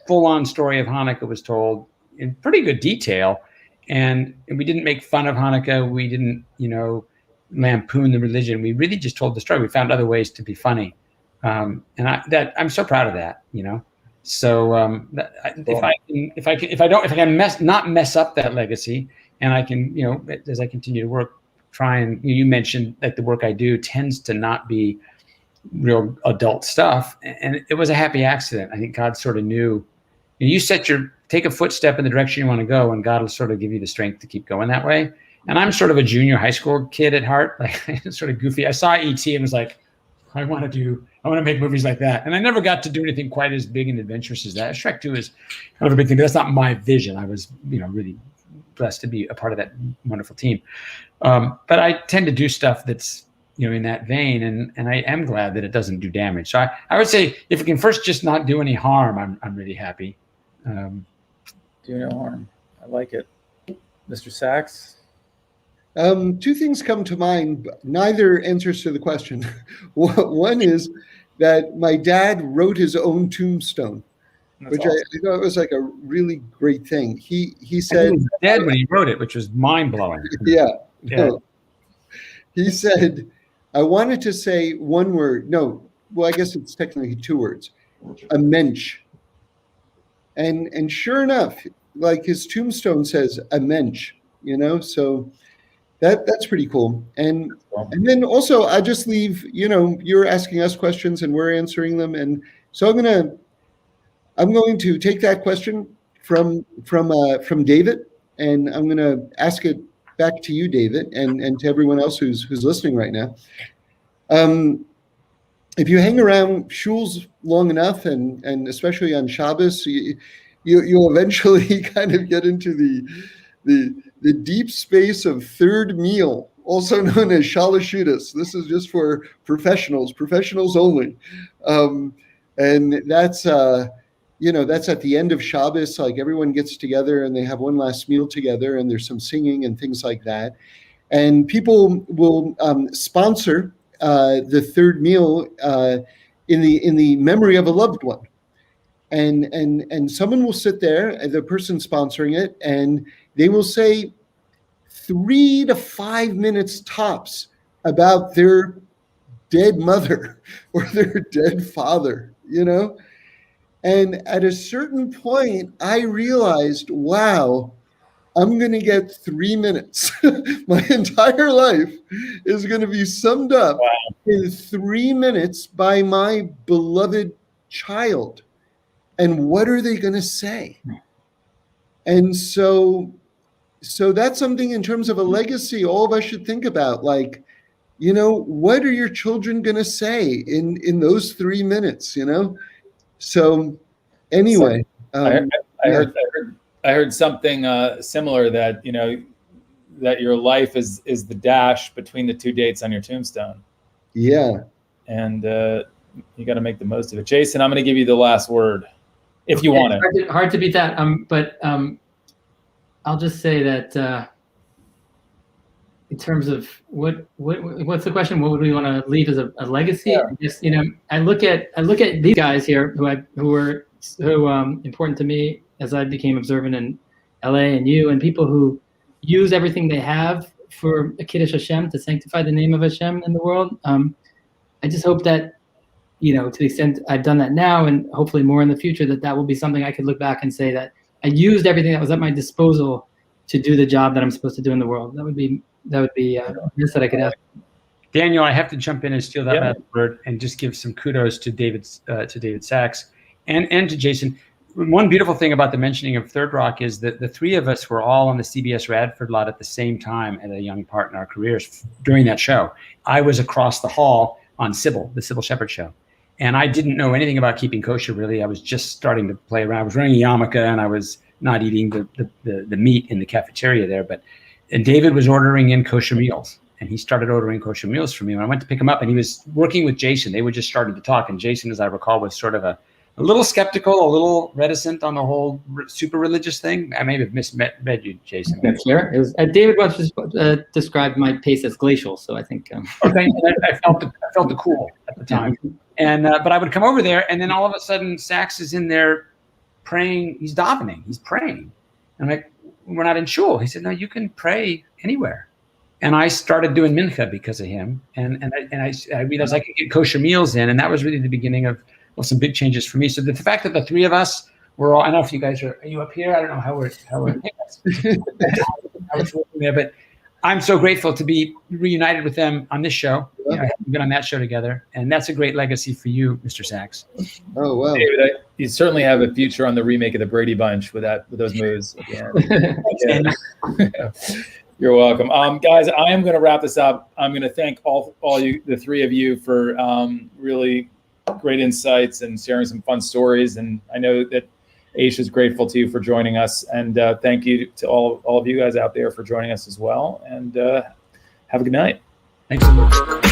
Speaker 3: full-on story of Hanukkah was told in pretty good detail. And we didn't make fun of Hanukkah. We didn't, lampoon the religion. We really just told the story. We found other ways to be funny. And I'm so proud of that, So if I can not mess up that legacy, and I can, as I continue to work, try and, you mentioned like the work I do tends to not be real adult stuff, and it was a happy accident. I think God sort of knew. You take a footstep in the direction you want to go, and God will sort of give you the strength to keep going that way. And I'm sort of a junior high school kid at heart, like sort of goofy. I saw E.T. and was like, I want to make movies like that. And I never got to do anything quite as big and adventurous as that. Shrek 2 is kind of a big thing, but that's not my vision. I was, really blessed to be a part of that wonderful team. But I tend to do stuff that's, in that vein, and I am glad that it doesn't do damage. So I would say if it can first just not do any harm, I'm really happy.
Speaker 1: Do no harm. I like it. Mr. Sachs?
Speaker 4: Two things come to mind, but neither answers to the question. One is that my dad wrote his own tombstone, which awesome. I thought was like a really great thing. He said he was
Speaker 3: dead when he wrote it, which was mind blowing.
Speaker 4: Yeah. No. He said, I wanted to say one word. No, well, I guess it's technically two words. A mensch. And sure enough, like his tombstone says a mensch, so that's pretty cool. And then also I just leave, you're asking us questions and we're answering them. And so I'm going to take that question from David, and I'm going to ask it back to you, David, and to everyone else who's listening right now. If you hang around shuls long enough, and especially on Shabbos, you'll eventually kind of get into the deep space of third meal, also known as shalashudas. This is just for professionals only, and that's that's at the end of Shabbos. Like everyone gets together and they have one last meal together, and there's some singing and things like that. And people will sponsor the third meal in the memory of a loved one, and someone will sit there, the person sponsoring it, and they will say 3 to 5 minutes tops about their dead mother or their dead father, And at a certain point, I realized, wow, I'm going to get 3 minutes. My entire life is going to be summed up in 3 minutes by my beloved child. And what are they going to say? And so that's something in terms of a legacy all of us should think about. Like, what are your children going to say in those 3 minutes, So anyway.
Speaker 1: I heard something similar that, that your life is the dash between the two dates on your tombstone.
Speaker 4: Yeah.
Speaker 1: And you got to make the most of it. Jason, I'm going to give you the last word if you want it.
Speaker 2: Hard to beat that. But I'll just say that in terms of what's the question? What would we want to leave as a legacy?
Speaker 1: Yeah.
Speaker 2: Just, I look at these guys here who were so important to me as I became observant in LA, and you, and people who use everything they have for a Kiddush Hashem, to sanctify the name of Hashem in the world. I just hope that, to the extent I've done that now, and hopefully more in the future, that will be something I could look back and say that I used everything that was at my disposal to do the job that I'm supposed to do in the world. That would be this that I could ask.
Speaker 3: Daniel, I have to jump in and steal that last word and just give some kudos to David Sachs and to Jason. One beautiful thing about the mentioning of Third Rock is that the three of us were all on the CBS Radford lot at the same time at a young part in our careers during that show. I was across the hall on Sybil, the Sybil Shepherd show. And I didn't know anything about keeping kosher, really. I was just starting to play around. I was running a yarmulke, and I was not eating the meat in the cafeteria there. And David was ordering in kosher meals. And he started ordering kosher meals for me. When I went to pick him up, and he was working with Jason, they were just starting to talk. And Jason, as I recall, was sort of a little skeptical, a little reticent on the whole super religious thing. I may have misread you, Jason.
Speaker 2: That's fair. It was, David once described my pace as glacial, so I think.
Speaker 3: Okay, I felt the cool at the time, and but I would come over there, and then all of a sudden, Sachs is in there praying. He's davening. He's praying, and I'm like, we're not in shul. He said, no, you can pray anywhere. And I started doing mincha because of him, and I realized I could get kosher meals in, and that was really the beginning of some big changes for me. So the fact that the three of us were all, I don't know if you guys are you up here? I don't know how we're I was working there, but I'm so grateful to be reunited with them on this show. I haven't been on that show together, and that's a great legacy for you, Mr. Sachs.
Speaker 4: Oh, wow.
Speaker 1: David, you certainly have a future on the remake of the Brady Bunch with those moves. You're welcome. Guys, I am going to wrap this up. I'm going to thank all you, the three of you, for really great insights and sharing some fun stories. And I know that Aish is grateful to you for joining us. And thank you to all of you guys out there for joining us as well. And have a good night.
Speaker 3: Thanks so much.